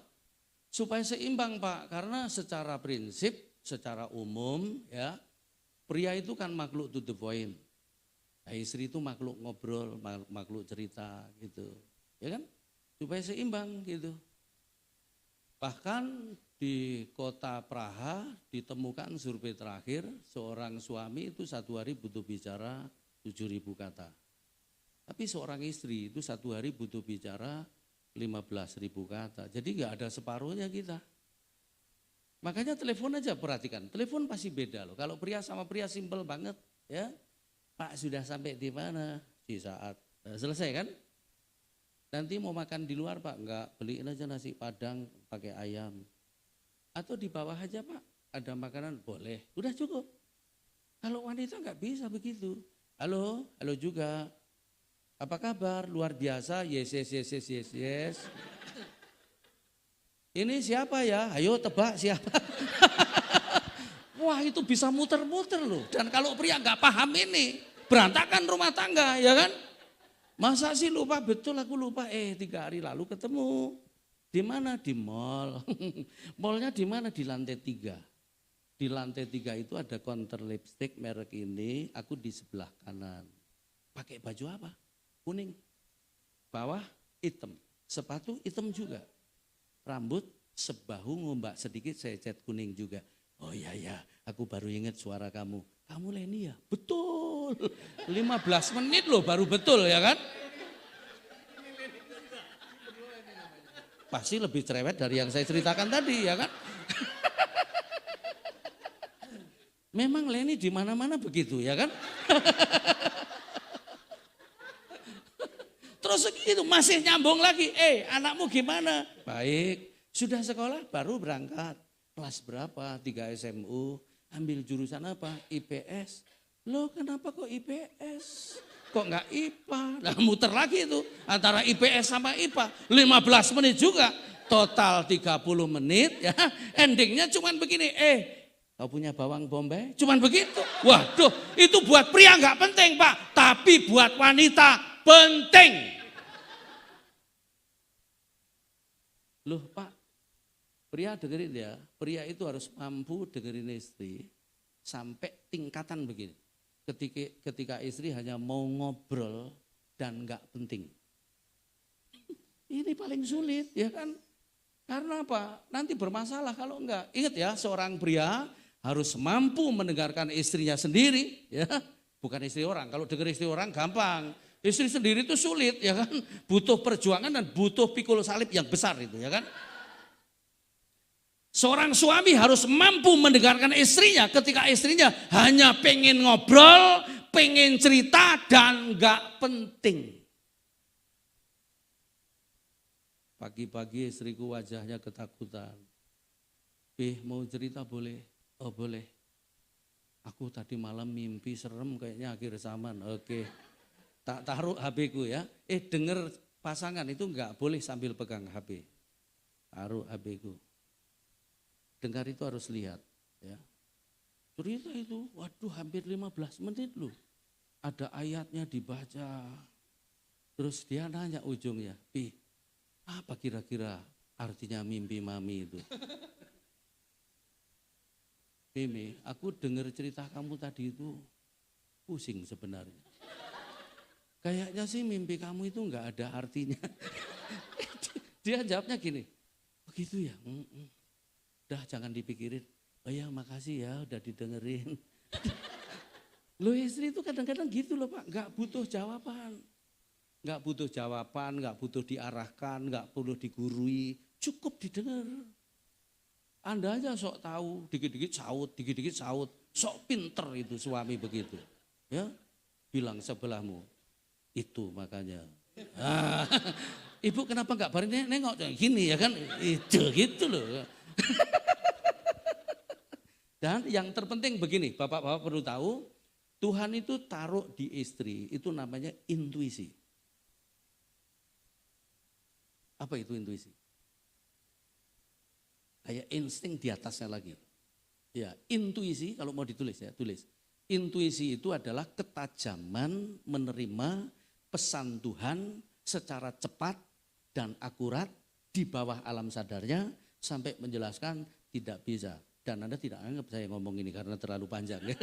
Supaya seimbang Pak, karena secara prinsip, secara umum ya, pria itu kan makhluk to the point. Nah, istri itu makhluk ngobrol, makhluk cerita gitu. Ya kan? Supaya seimbang gitu. Bahkan di kota Praha ditemukan survei terakhir, seorang suami itu satu hari butuh bicara 7.000 kata. Tapi seorang istri itu satu hari butuh bicara 15.000 kata. Jadi enggak ada separuhnya kita. Makanya telepon aja perhatikan, telepon pasti beda loh. Kalau pria sama pria simpel banget ya. Pak sudah sampai di mana? Di saat selesai kan? Nanti mau makan di luar Pak, enggak, beliin aja nasi padang pakai ayam. Atau di bawah aja Pak, ada makanan boleh, udah cukup. Kalau wanita enggak bisa begitu. Halo juga. Apa kabar? Luar biasa, yes. Ini siapa ya? Ayo tebak siapa? Wah itu bisa muter-muter loh. Dan kalau pria enggak paham ini, berantakan rumah tangga ya kan? Masa sih lupa? Betul aku lupa. 3 hari lalu ketemu. Di mana? Di mall. Mallnya di mana? Di lantai 3. Di lantai 3 itu ada counter lipstick merek ini. Aku di sebelah kanan. Pakai baju apa? Kuning. Bawah hitam. Sepatu hitam juga. Rambut sebahu ngombak sedikit saya cat kuning juga. Oh iya ya, aku baru ingat suara kamu. Kamu Leni ya? Betul. 15 menit loh baru betul ya kan? pasti lebih cerewet dari yang saya ceritakan tadi, ya kan? Memang Leni di mana-mana begitu, ya kan? Terus gitu masih nyambung lagi, anakmu gimana? Baik, sudah sekolah baru berangkat. Kelas berapa? 3 SMU, ambil jurusan apa? IPS. Loh kenapa kok IPS? Kok enggak IPA? Nah muter lagi itu antara IPS sama IPA. 15 menit juga, total 30 menit ya. Endingnya cuman begini, kau punya bawang bombay? Cuman begitu. Waduh, itu buat pria enggak penting Pak, tapi buat wanita penting. Loh Pak, pria dengerin ya, pria itu harus mampu dengerin istri sampai tingkatan begini. Ketika istri hanya mau ngobrol dan enggak penting. Ini paling sulit ya kan. Karena apa? Nanti bermasalah kalau enggak. Ingat ya, seorang pria harus mampu mendengarkan istrinya sendiri ya. Bukan istri orang, kalau dengar istri orang gampang. Istri sendiri itu sulit ya kan. Butuh perjuangan dan butuh pikul salib yang besar itu ya kan. Seorang suami harus mampu mendengarkan istrinya ketika istrinya hanya pengen ngobrol, pengen cerita dan enggak penting. Pagi-pagi istriku wajahnya ketakutan. Mau cerita boleh? Oh boleh. Aku tadi malam mimpi serem kayaknya akhir zaman. Oke. Tak taruh HP-ku ya. Denger pasangan itu enggak boleh sambil pegang HP. Taruh HP-ku. Dengar itu harus lihat ya. Cerita itu, waduh hampir 15 menit loh. Ada ayatnya dibaca. Terus dia nanya ujungnya, apa kira-kira artinya mimpi mami itu? Mimi, aku dengar cerita kamu tadi itu pusing sebenarnya. Kayaknya sih mimpi kamu itu enggak ada artinya. Dia jawabnya gini, begitu ya? Udah jangan dipikirin, oh ya makasih ya udah didengerin. Loh istri itu kadang-kadang gitu loh Pak, gak butuh jawaban. Gak butuh jawaban, gak butuh diarahkan, gak perlu digurui, cukup didengar. Anda aja sok tahu, dikit-dikit saut, sok pinter itu suami begitu. Ya, bilang sebelahmu, itu makanya. Ibu kenapa gak bareng nengok gini ya kan, itu gitu loh. Dan yang terpenting begini, bapak-bapak perlu tahu, Tuhan itu taruh di istri, itu namanya intuisi. Apa itu intuisi? Kayak insting di atasnya lagi. Ya, intuisi kalau mau ditulis ya, tulis. Intuisi itu adalah ketajaman menerima pesan Tuhan secara cepat dan akurat di bawah alam sadarnya sampai menjelaskan tidak bisa. Dan Anda tidak anggap saya ngomong ini karena terlalu panjang. Ya.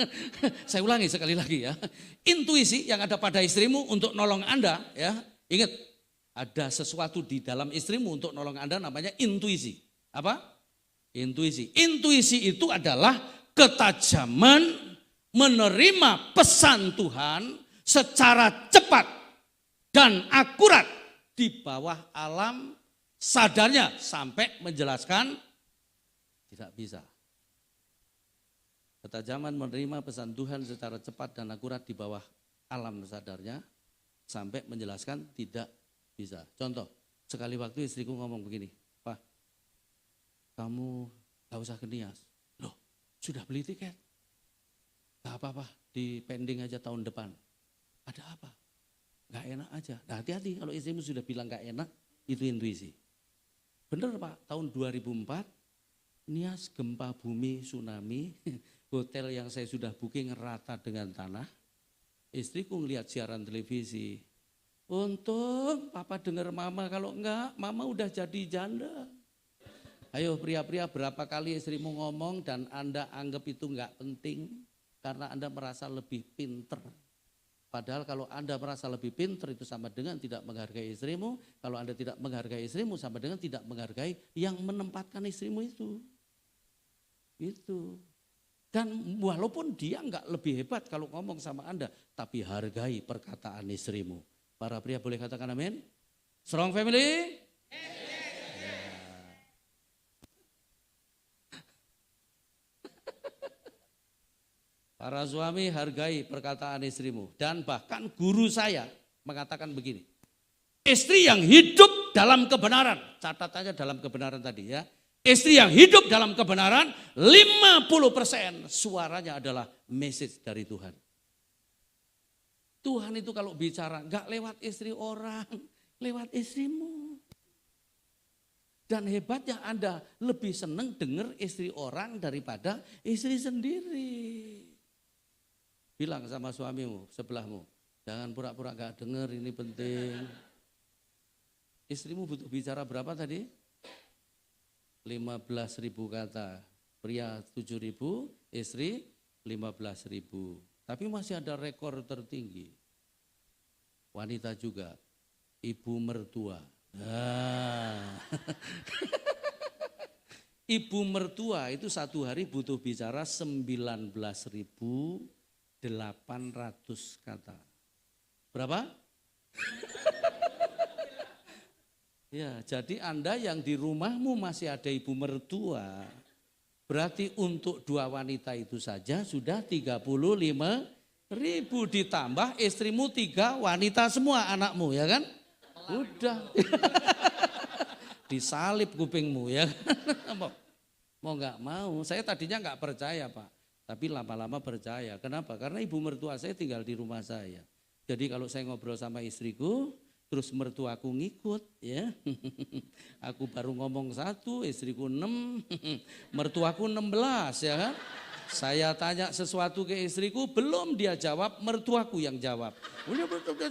Saya ulangi sekali lagi ya. Intuisi yang ada pada istrimu untuk nolong Anda ya. Ingat, ada sesuatu di dalam istrimu untuk nolong Anda namanya intuisi. Apa? Intuisi. Intuisi itu adalah ketajaman menerima pesan Tuhan secara cepat dan akurat di bawah alam sadarnya sampai menjelaskan tidak bisa. Ketajaman menerima pesan Tuhan secara cepat dan akurat di bawah alam sadarnya sampai menjelaskan tidak bisa. Contoh, sekali waktu istriku ngomong begini, Pak, kamu gak usah ke Nias. Loh, sudah beli tiket? Gak apa-apa, di pending aja tahun depan. Ada apa? Gak enak aja. Nah hati-hati kalau istrimu sudah bilang gak enak, itu intuisi. Bener Pak, tahun 2004, Nias gempa bumi, tsunami, hotel yang saya sudah booking rata dengan tanah. Istriku ngelihat siaran televisi. Untung papa dengar mama, kalau enggak mama udah jadi janda. Ayo pria-pria, berapa kali istrimu ngomong dan Anda anggap itu enggak penting karena Anda merasa lebih pinter. Padahal kalau Anda merasa lebih pinter itu sama dengan tidak menghargai istrimu. Kalau Anda tidak menghargai istrimu sama dengan tidak menghargai yang menempatkan istrimu itu. Itu. Dan walaupun dia enggak lebih hebat kalau ngomong sama Anda, tapi hargai perkataan istrimu. Para pria boleh katakan amin? Strong family? Para suami hargai perkataan istrimu. Dan bahkan guru saya mengatakan begini. Istri yang hidup dalam kebenaran. Catatannya dalam kebenaran tadi ya. Istri yang hidup dalam kebenaran 50% suaranya adalah message dari Tuhan. Tuhan itu kalau bicara enggak lewat istri orang, lewat istrimu. Dan hebatnya Anda lebih senang dengar istri orang daripada istri sendiri. Bilang sama suamimu, sebelahmu, jangan pura-pura enggak dengar, ini penting. Istrimu butuh bicara berapa tadi? 15.000 kata. Pria 7.000, istri 15.000. Tapi masih ada rekor tertinggi. Wanita juga, ibu mertua. Ibu mertua itu satu hari butuh bicara 19.800 kata. Berapa? Ya, jadi Anda yang di rumahmu masih ada ibu mertua, berarti untuk 2 wanita itu saja sudah 35.000 ditambah istrimu 3 wanita semua anakmu ya kan? Udah. Disalip kupingmu ya. Mau nggak mau, saya tadinya nggak percaya Pak, tapi lama-lama percaya. Kenapa? Karena ibu mertua saya tinggal di rumah saya. Jadi kalau saya ngobrol sama istriku, terus mertuaku ngikut ya. Aku baru ngomong 1, istriku 6, mertuaku 16 ya kan. Saya tanya sesuatu ke istriku, belum dia jawab, mertuaku yang jawab. Udah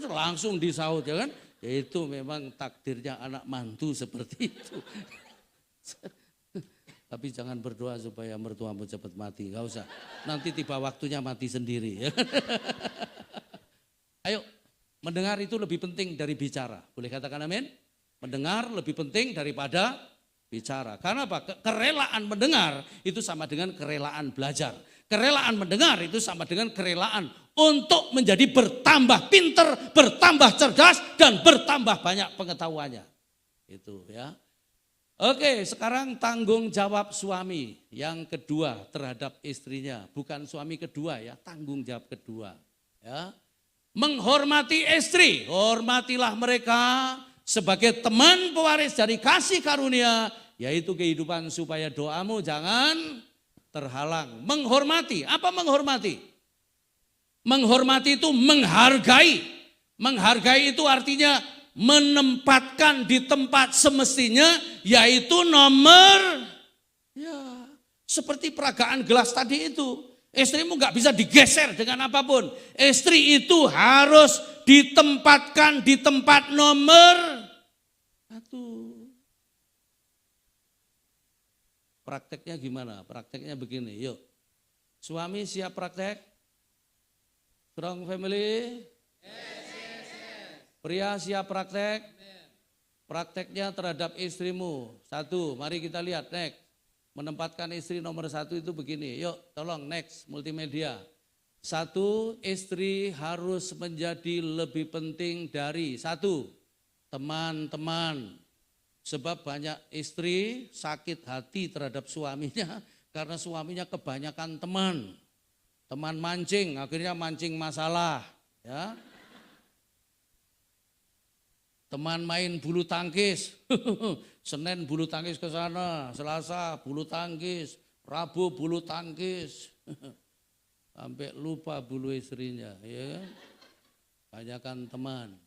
langsung disaut ya kan. Ya itu memang takdirnya anak mantu seperti itu. Tapi jangan berdoa supaya mertuamu cepat mati, gak usah. Nanti tiba waktunya mati sendiri ya. Ayo. Mendengar itu lebih penting dari bicara. Boleh katakan amin? Mendengar lebih penting daripada bicara. Karena apa? Kerelaan mendengar itu sama dengan kerelaan belajar. Kerelaan mendengar itu sama dengan kerelaan untuk menjadi bertambah pinter, bertambah cerdas, dan bertambah banyak pengetahuannya. Itu ya. Oke, sekarang tanggung jawab suami yang kedua terhadap istrinya. Bukan suami kedua ya, tanggung jawab kedua. Ya. Menghormati istri, hormatilah mereka sebagai teman pewaris dari kasih karunia, yaitu kehidupan supaya doamu jangan terhalang. Menghormati, apa menghormati? Menghormati itu menghargai. Menghargai itu artinya menempatkan di tempat semestinya, yaitu nomor, ya seperti peragaan gelas tadi itu. Istrimu nggak bisa digeser dengan apapun. Istri itu harus ditempatkan di tempat nomor 1. Prakteknya gimana? Prakteknya begini, yuk. Suami siap praktek? Strong family? Yes. Pria siap praktek? Prakteknya terhadap istrimu. 1, mari kita lihat next. Menempatkan istri nomor 1 itu begini, yuk tolong next multimedia. 1, istri harus menjadi lebih penting dari 1, teman-teman. Sebab banyak istri sakit hati terhadap suaminya karena suaminya kebanyakan teman. Teman mancing, akhirnya mancing masalah. Ya. Teman main bulu tangkis, Senin bulu tangkis ke sana, Selasa bulu tangkis, Rabu bulu tangkis, sampai lupa bulu istrinya, ya kan? Banyakan teman.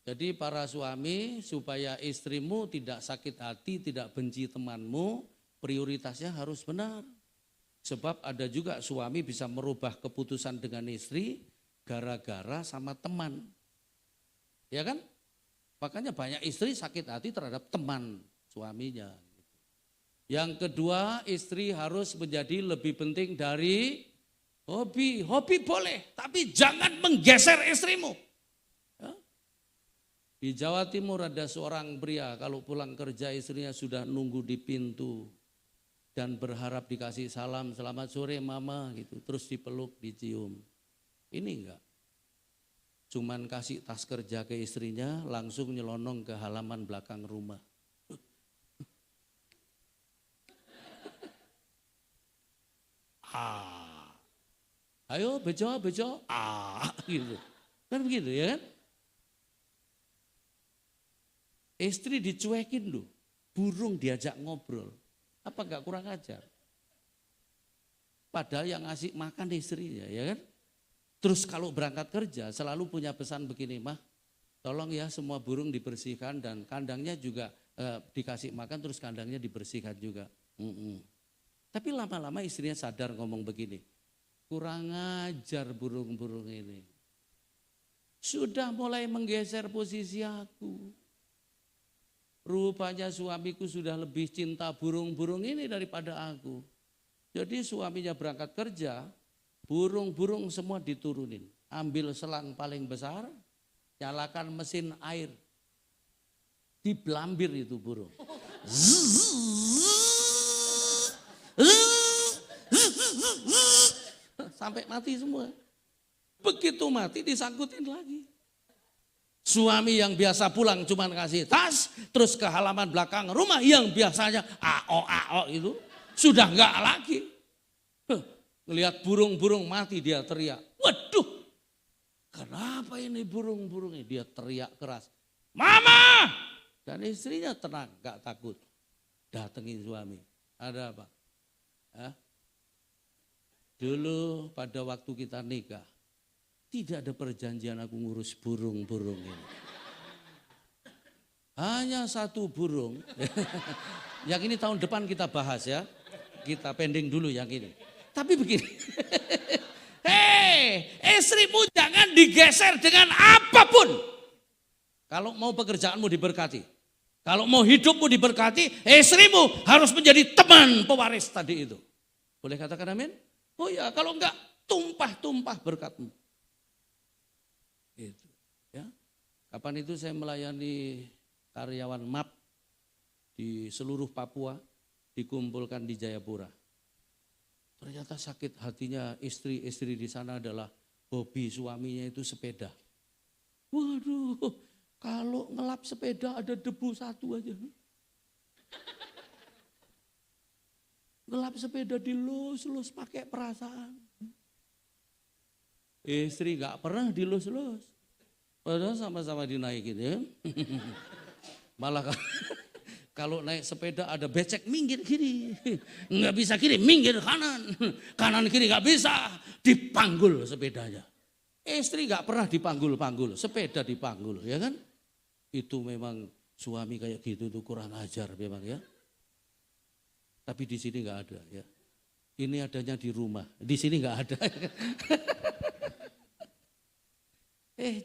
Jadi para suami supaya istrimu tidak sakit hati, tidak benci temanmu, prioritasnya harus benar. Sebab ada juga suami bisa merubah keputusan dengan istri gara-gara sama teman, ya kan? Makanya banyak istri sakit hati terhadap teman suaminya. Yang kedua, istri harus menjadi lebih penting dari hobi. Hobi boleh, tapi jangan menggeser istrimu. Ya. Di Jawa Timur ada seorang pria kalau pulang kerja istrinya sudah nunggu di pintu dan berharap dikasih salam, selamat sore mama gitu, terus dipeluk, dicium. Ini enggak. Cuman kasih tas kerja ke istrinya, langsung nyelonong ke halaman belakang rumah. Ayo bejo, gitu. Kan begitu ya kan? Istri dicuekin loh, burung diajak ngobrol. Apa enggak kurang ajar? Padahal yang ngasih makan istrinya ya kan? Terus kalau berangkat kerja selalu punya pesan begini, mah tolong ya semua burung dibersihkan dan kandangnya juga dikasih makan terus kandangnya dibersihkan juga. Tapi lama-lama istrinya sadar ngomong begini, kurang ajar burung-burung ini. Sudah mulai menggeser posisi aku. Rupanya suamiku sudah lebih cinta burung-burung ini daripada aku. Jadi suaminya berangkat kerja, burung-burung semua diturunin. Ambil selang paling besar, nyalakan mesin air. Dibelambir itu burung. Sampai mati semua. Begitu mati disangkutin lagi. Suami yang biasa pulang cuma kasih tas, terus ke halaman belakang rumah yang biasanya ao itu sudah enggak lagi. Ngelihat burung-burung mati dia teriak, waduh kenapa ini burung-burung ini? Dia teriak keras, mama! Dan istrinya tenang, enggak takut. Datengin suami, ada apa? Dulu pada waktu kita nikah, tidak ada perjanjian aku ngurus burung-burung ini. Hanya satu burung. Yang ini tahun depan kita bahas ya. Kita pending dulu yang ini. Tapi begini. Hei, istrimu jangan digeser dengan apapun. Kalau mau pekerjaanmu diberkati. Kalau mau hidupmu diberkati, istrimu harus menjadi teman pewaris tadi itu. Boleh katakan amin? Oh ya, kalau enggak tumpah-tumpah berkatmu. Itu, ya. Kapan itu saya melayani karyawan MAP di seluruh Papua, dikumpulkan di Jayapura. Ternyata sakit hatinya istri-istri di sana adalah hobi suaminya itu sepeda. Waduh, kalau ngelap sepeda ada debu satu aja. Ngelap sepeda dilus-lus pakai perasaan. Istri gak pernah dilus-lus. Padahal sama-sama dinaikin ya. Malah kalau naik sepeda ada becek minggir kiri. Nggak bisa kiri, minggir kanan. Kanan kiri gak bisa, dipanggul sepedanya. Istri gak pernah dipanggul-panggul, sepeda dipanggul ya kan. Itu memang suami kayak gitu tuh kurang ajar memang ya. Tapi di sini gak ada ya. Ini adanya di rumah, di sini gak ada.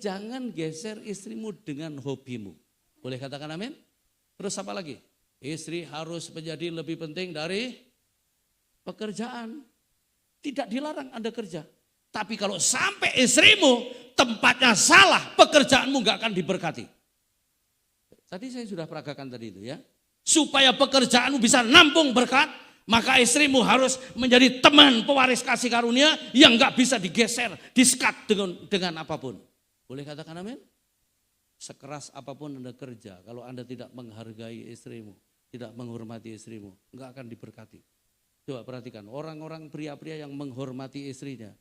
Jangan geser istrimu dengan hobimu. Boleh katakan amin? Terus apa lagi? Istri harus menjadi lebih penting dari pekerjaan. Tidak dilarang Anda kerja. Tapi kalau sampai istrimu tempatnya salah, pekerjaanmu gak akan diberkati. Tadi saya sudah peragakan tadi itu ya. Supaya pekerjaanmu bisa nampung berkat, maka istrimu harus menjadi teman pewaris kasih karunia yang gak bisa digeser, di-skat dengan apapun. Boleh katakan amin? Sekeras apapun Anda kerja, kalau Anda tidak menghargai istrimu, tidak menghormati istrimu, enggak akan diberkati. Coba perhatikan, orang-orang pria-pria yang menghormati istrinya,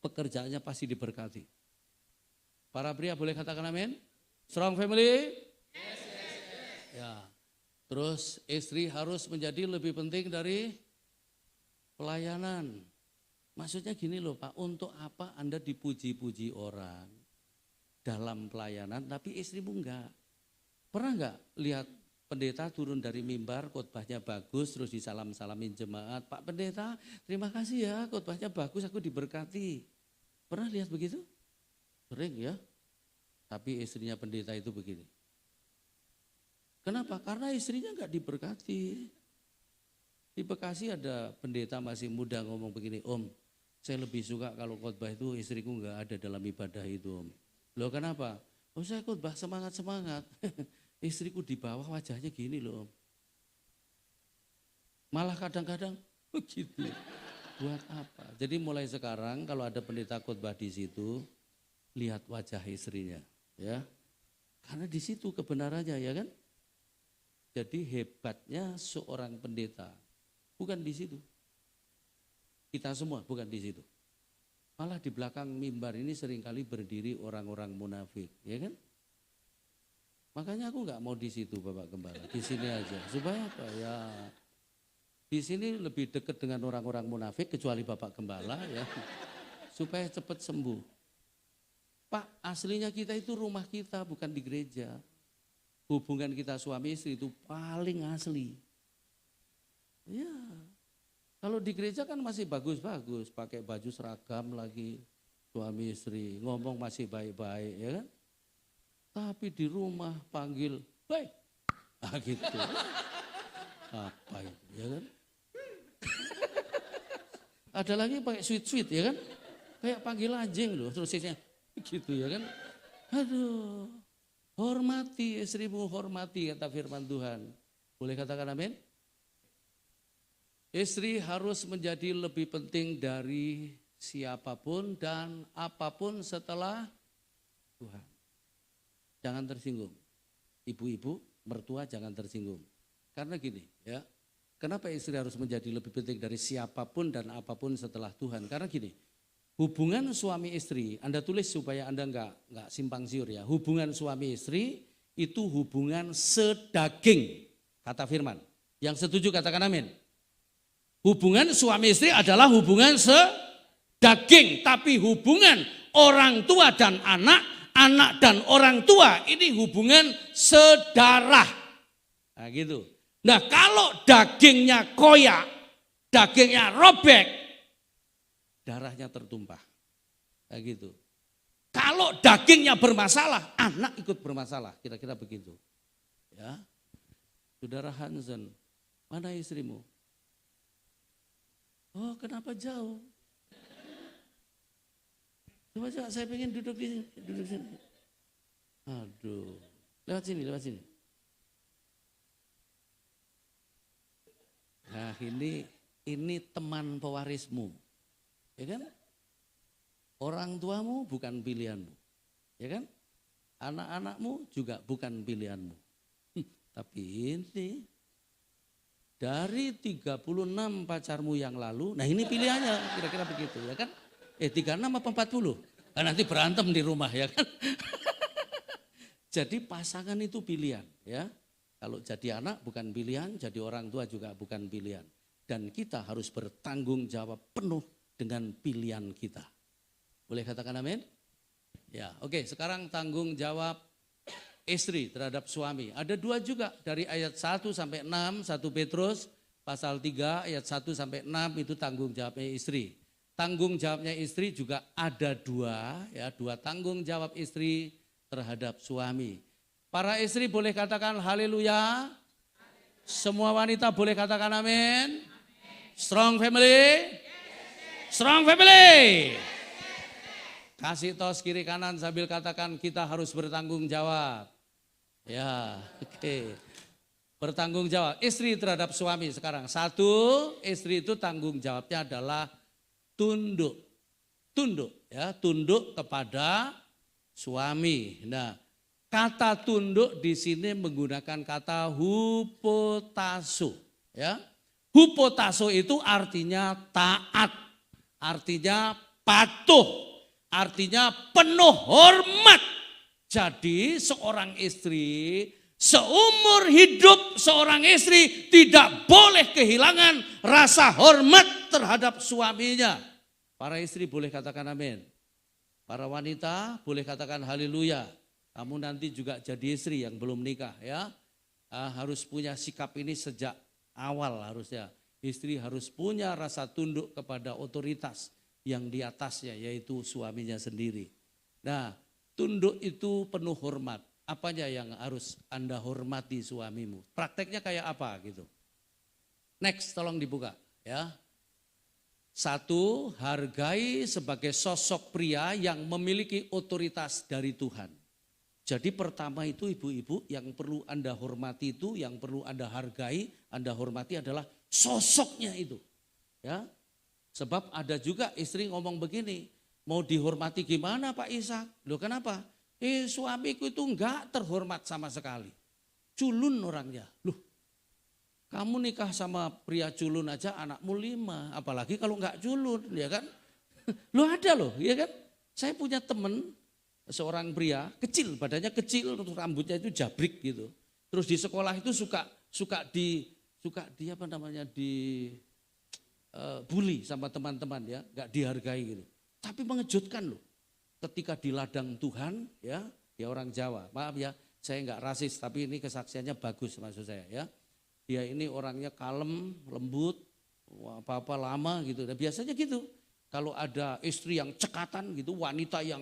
pekerjaannya pasti diberkati. Para pria boleh katakan amin? Strong family? Yes. Ya. Terus istri harus menjadi lebih penting dari pelayanan. Maksudnya gini loh Pak, untuk apa Anda dipuji-puji orang dalam pelayanan tapi istrimu enggak? Pernah enggak lihat pendeta turun dari mimbar, khotbahnya bagus, terus disalam-salamin jemaat, Pak Pendeta terima kasih ya khotbahnya bagus, aku diberkati. Pernah lihat begitu? Sering ya, tapi istrinya pendeta itu begini. Kenapa? Karena istrinya enggak diberkati. Di Bekasi ada pendeta masih muda ngomong begini, Om, saya lebih suka kalau khotbah itu istriku enggak ada dalam ibadah itu Om. Loh kenapa? Oh saya khotbah semangat-semangat, istriku di bawah wajahnya gini loh Om. Malah kadang-kadang begitu. Buat apa? Jadi mulai sekarang kalau ada pendeta khotbah di situ, lihat wajah istrinya, ya. Karena di situ kebenarannya ya kan. Jadi hebatnya seorang pendeta bukan di situ. Kita semua bukan di situ. Malah di belakang mimbar ini seringkali berdiri orang-orang munafik, ya kan? Makanya aku nggak mau di situ Bapak Gembala, di sini aja. Supaya apa ya? Di sini lebih dekat dengan orang-orang munafik kecuali Bapak Gembala ya. Supaya cepat sembuh. Pak, aslinya kita itu rumah kita bukan di gereja. Hubungan kita suami istri itu paling asli. Ya. Kalau di gereja kan masih bagus-bagus, pakai baju seragam lagi, suami istri, ngomong masih baik-baik ya kan. Tapi di rumah panggil, baik, gitu. Apa itu ya kan. Ada lagi pakai sweet-sweet ya kan, kayak panggil anjing loh, terus gitu ya kan. Aduh, hormati istrimu, hormati kata firman Tuhan. Boleh katakan amin? Istri harus menjadi lebih penting dari siapapun dan apapun setelah Tuhan. Jangan tersinggung. Ibu-ibu, mertua jangan tersinggung. Karena gini ya, kenapa istri harus menjadi lebih penting dari siapapun dan apapun setelah Tuhan? Karena gini, hubungan suami istri, Anda tulis supaya Anda enggak simpang siur ya. Hubungan suami istri itu hubungan sedaging, kata firman. Yang setuju katakan amin. Hubungan suami istri adalah hubungan sedaging, tapi hubungan orang tua dan anak, anak dan orang tua ini hubungan sedarah. Nah gitu. Nah kalau dagingnya koyak, dagingnya robek, darahnya tertumpah. Nah gitu. Kalau dagingnya bermasalah, anak ikut bermasalah, kira-kira begitu. Ya. Saudara Hansen, mana istrimu? Oh kenapa jauh? Coba saya pengen duduk di sini. Aduh, lewat sini. Nah ini teman pewarismu, ya kan? Orang tuamu bukan pilihanmu, ya kan? Anak-anakmu juga bukan pilihanmu. Tapi ini dari 36 pacarmu yang lalu, nah ini pilihannya kira-kira begitu ya kan. 36 apa 40? Nah, nanti berantem di rumah ya kan. Jadi pasangan itu pilihan ya. Kalau jadi anak bukan pilihan, jadi orang tua juga bukan pilihan. Dan kita harus bertanggung jawab penuh dengan pilihan kita. Boleh katakan amin? Ya oke, sekarang tanggung jawab istri terhadap suami. Ada dua juga dari ayat 1 sampai 6, 1 Petrus pasal 3 ayat 1 sampai 6 itu tanggung jawabnya istri. Tanggung jawabnya istri juga ada dua, ya, dua tanggung jawab istri terhadap suami. Para istri boleh katakan haleluya. Semua wanita boleh katakan amin. Strong family. Strong family. Kasih tos kiri kanan sambil katakan kita harus bertanggung jawab. Ya, oke. Bertanggung jawab. Istri terhadap suami sekarang. Satu, istri itu tanggung jawabnya adalah tunduk. Tunduk, ya, tunduk kepada suami. Nah, kata tunduk di sini menggunakan kata hupotaso, ya. Hupotaso itu artinya taat, artinya patuh. Artinya penuh hormat. Jadi seorang istri, seumur hidup seorang istri tidak boleh kehilangan rasa hormat terhadap suaminya. Para istri boleh katakan amin. Para wanita boleh katakan haleluya. Kamu nanti juga jadi istri yang belum nikah ya. Harus punya sikap ini sejak awal harusnya. Istri harus punya rasa tunduk kepada otoritas yang di atasnya yaitu suaminya sendiri. Nah, tunduk itu penuh hormat. Apanya yang harus Anda hormati suamimu? Prakteknya kayak apa gitu? Next, tolong dibuka ya. 1, hargai sebagai sosok pria yang memiliki otoritas dari Tuhan. Jadi pertama itu ibu-ibu yang perlu Anda hormati itu, yang perlu Anda hargai, Anda hormati adalah sosoknya itu. Ya. Sebab ada juga istri ngomong begini, mau dihormati gimana Pak Ishak? Loh kenapa? Suamiku itu enggak terhormat sama sekali. Culun orangnya. Loh Kamu nikah sama pria culun aja anakmu 5, apalagi kalau nggak culun, ya kan? Lo ada loh, ya kan? Saya punya temen seorang pria kecil, badannya kecil, terus rambutnya itu jabrik gitu. Terus di sekolah itu suka di apa namanya bully sama teman-teman ya, nggak dihargai gitu. Tapi mengejutkan loh, ketika di ladang Tuhan ya, dia orang Jawa, maaf ya, saya nggak rasis, tapi ini kesaksiannya bagus maksud saya ya. Dia ini orangnya kalem, lembut, apa-apa lama gitu. Dan biasanya gitu, kalau ada istri yang cekatan gitu, wanita yang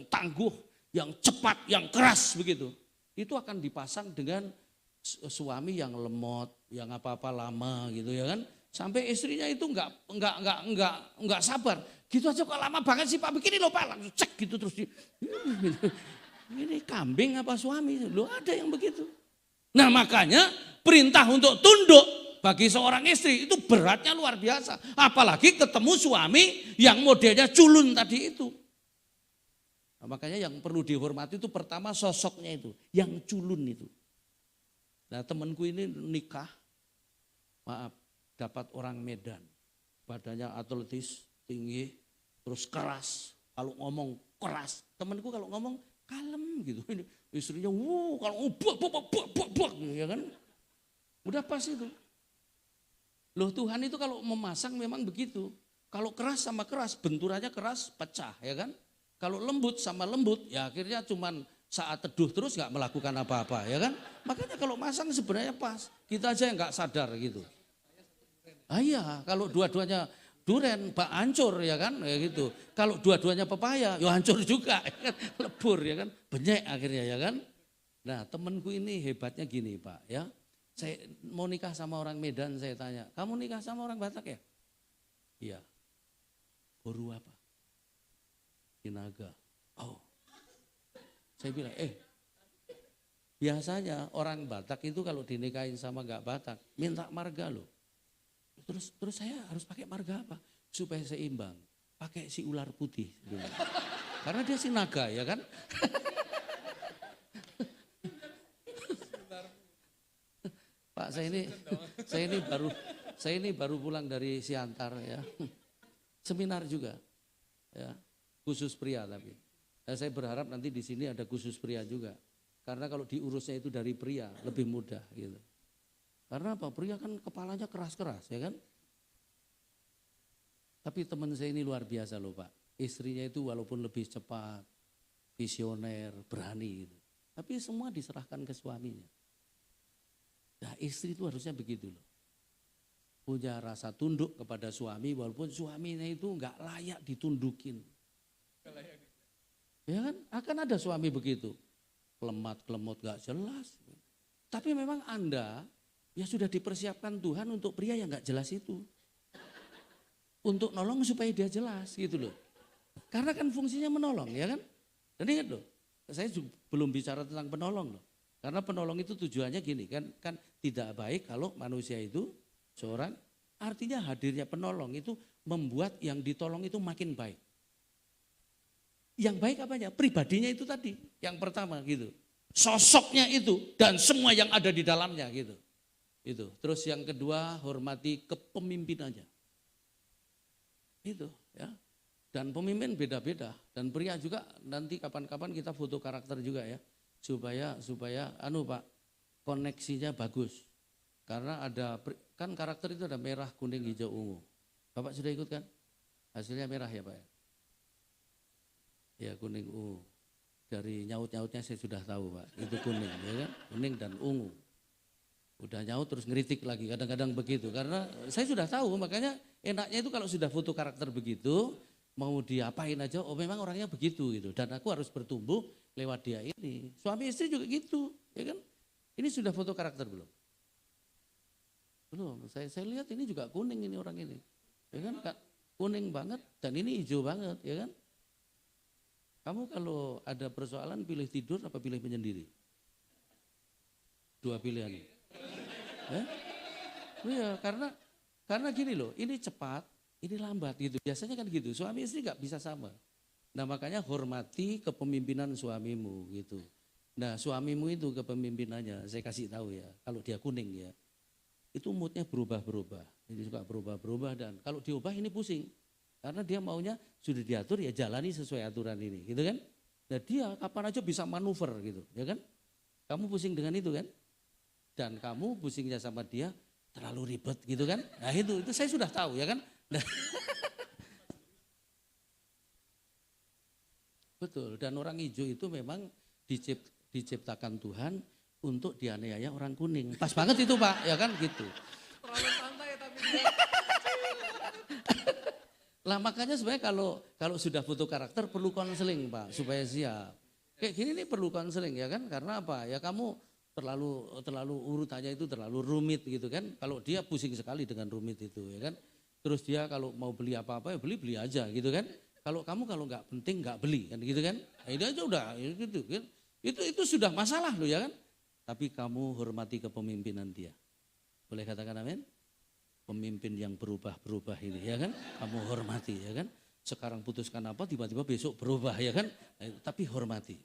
tangguh, yang cepat, yang keras begitu, itu akan dipasang dengan suami yang lemot, yang apa-apa lama gitu ya kan. Sampai istrinya itu enggak sabar. Gitu aja kok lama banget sih Pak, begini loh Pak, langsung cek gitu terus ini kambing apa suami? Loh ada yang begitu. Nah makanya perintah untuk tunduk bagi seorang istri itu beratnya luar biasa. Apalagi ketemu suami yang modelnya culun tadi itu. Nah, makanya yang perlu dihormati itu pertama sosoknya itu, yang culun itu. Nah temanku ini nikah, maaf, dapat orang Medan, badannya atletis, tinggi, terus keras, kalau ngomong keras. Temanku kalau ngomong kalem gitu, ini istrinya kalau buak, ya kan, udah pas itu. Loh Tuhan itu kalau memasang memang begitu, kalau keras sama keras, benturannya keras, pecah ya kan. Kalau lembut sama lembut, ya akhirnya cuman saat teduh terus nggak melakukan apa-apa ya kan. Makanya kalau masang sebenarnya pas, kita aja yang nggak sadar gitu. Ah iya, kalau dua-duanya duren, bak hancur ya kan, kayak gitu. Kalau dua-duanya pepaya, ya hancur juga, ya kan? Lebur ya kan, benyek akhirnya ya kan. Nah temenku ini hebatnya gini Pak ya, saya mau nikah sama orang Medan, saya tanya, kamu nikah sama orang Batak ya? Iya. Boru apa? Naga. Oh. Saya bilang, biasanya orang Batak itu kalau dinikahin sama enggak Batak, minta marga loh. Terus saya harus pakai marga apa? Supaya seimbang. Pakai si ular putih. Karena dia si naga ya kan. Pak saya ini baru pulang dari Siantar ya. Seminar juga. Ya. Khusus pria tapi. Saya berharap nanti di sini ada khusus pria juga. Karena kalau diurusnya itu dari pria lebih mudah gitu. Karena apa? Pria kan kepalanya keras-keras ya kan. Tapi teman saya ini luar biasa loh Pak. Istrinya itu walaupun lebih cepat, visioner, berani gitu. Tapi semua diserahkan ke suaminya. Nah istri itu harusnya begitu loh. Punya rasa tunduk kepada suami walaupun suaminya itu enggak layak ditundukin. Ya kan, akan ada suami begitu, kelemat-kelemot gak jelas. Tapi memang Anda ya sudah dipersiapkan Tuhan untuk pria yang gak jelas itu. Untuk nolong supaya dia jelas gitu loh. Karena kan fungsinya menolong ya kan. Dan ingat loh, saya belum bicara tentang penolong loh. Karena penolong itu tujuannya gini kan tidak baik kalau manusia itu seorang, artinya hadirnya penolong itu membuat yang ditolong itu makin baik. Yang baik apanya? Pribadinya itu tadi, yang pertama gitu. Sosoknya itu dan semua yang ada di dalamnya gitu. Itu. Terus yang kedua, hormati kepemimpinannya. Itu ya. Dan pemimpin beda-beda dan pria juga nanti kapan-kapan kita foto karakter juga ya. Supaya Pak, koneksinya bagus. Karena ada kan karakter itu ada merah, kuning, hijau, ungu. Bapak sudah ikut kan? Hasilnya merah ya Pak ya? Ya kuning ungu. Dari nyaut-nyautnya saya sudah tahu Pak, itu kuning ya kan, kuning dan ungu. Udah nyaut terus ngeritik lagi, kadang-kadang begitu. Karena saya sudah tahu, makanya enaknya itu kalau sudah foto karakter begitu, mau diapain aja, oh memang orangnya begitu gitu. Dan aku harus bertumbuh lewat dia ini. Suami istri juga gitu, ya kan. Ini sudah foto karakter belum? Belum, saya lihat ini juga kuning ini orang ini. Ya kan, kuning banget dan ini hijau banget, ya kan. Kamu kalau ada persoalan pilih tidur apa pilih menyendiri? Dua pilihan. Ya? Iya, karena gini loh, ini cepat, ini lambat gitu. Biasanya kan gitu, suami istri gak bisa sama. Nah makanya hormati kepemimpinan suamimu gitu. Nah suamimu itu kepemimpinannya, saya kasih tahu ya, kalau dia kuning ya. itu moodnya berubah-berubah. Jadi suka berubah-berubah dan kalau diubah ini pusing. Karena dia maunya sudah diatur ya jalani sesuai aturan ini gitu kan. Nah dia kapan aja bisa manuver gitu ya kan. Kamu pusing dengan itu kan. Dan kamu pusingnya sama dia terlalu ribet gitu kan. Nah itu saya sudah tahu ya kan. Nah, betul dan orang hijau itu memang diciptakan Tuhan untuk dianiaya orang kuning. Pas banget itu Pak ya kan gitu. Terlalu santai tapi dia. Lah makanya sebenarnya kalau sudah butuh karakter perlu konseling Pak supaya siap. Kayak gini nih perlu konseling ya kan karena apa? Ya kamu terlalu urutannya itu terlalu rumit gitu kan. Kalau dia pusing sekali dengan rumit itu ya kan. Terus dia kalau mau beli apa-apa ya beli aja gitu kan. Kalau nggak penting nggak beli kan gitu kan. Nah, itu aja udah gitu kan. Itu sudah masalah loh ya kan. Tapi kamu hormati kepemimpinan dia. Boleh katakan amin? Pemimpin yang berubah-berubah ini ya kan, kamu hormati ya kan. Sekarang putuskan apa tiba-tiba besok berubah ya kan, tapi hormati.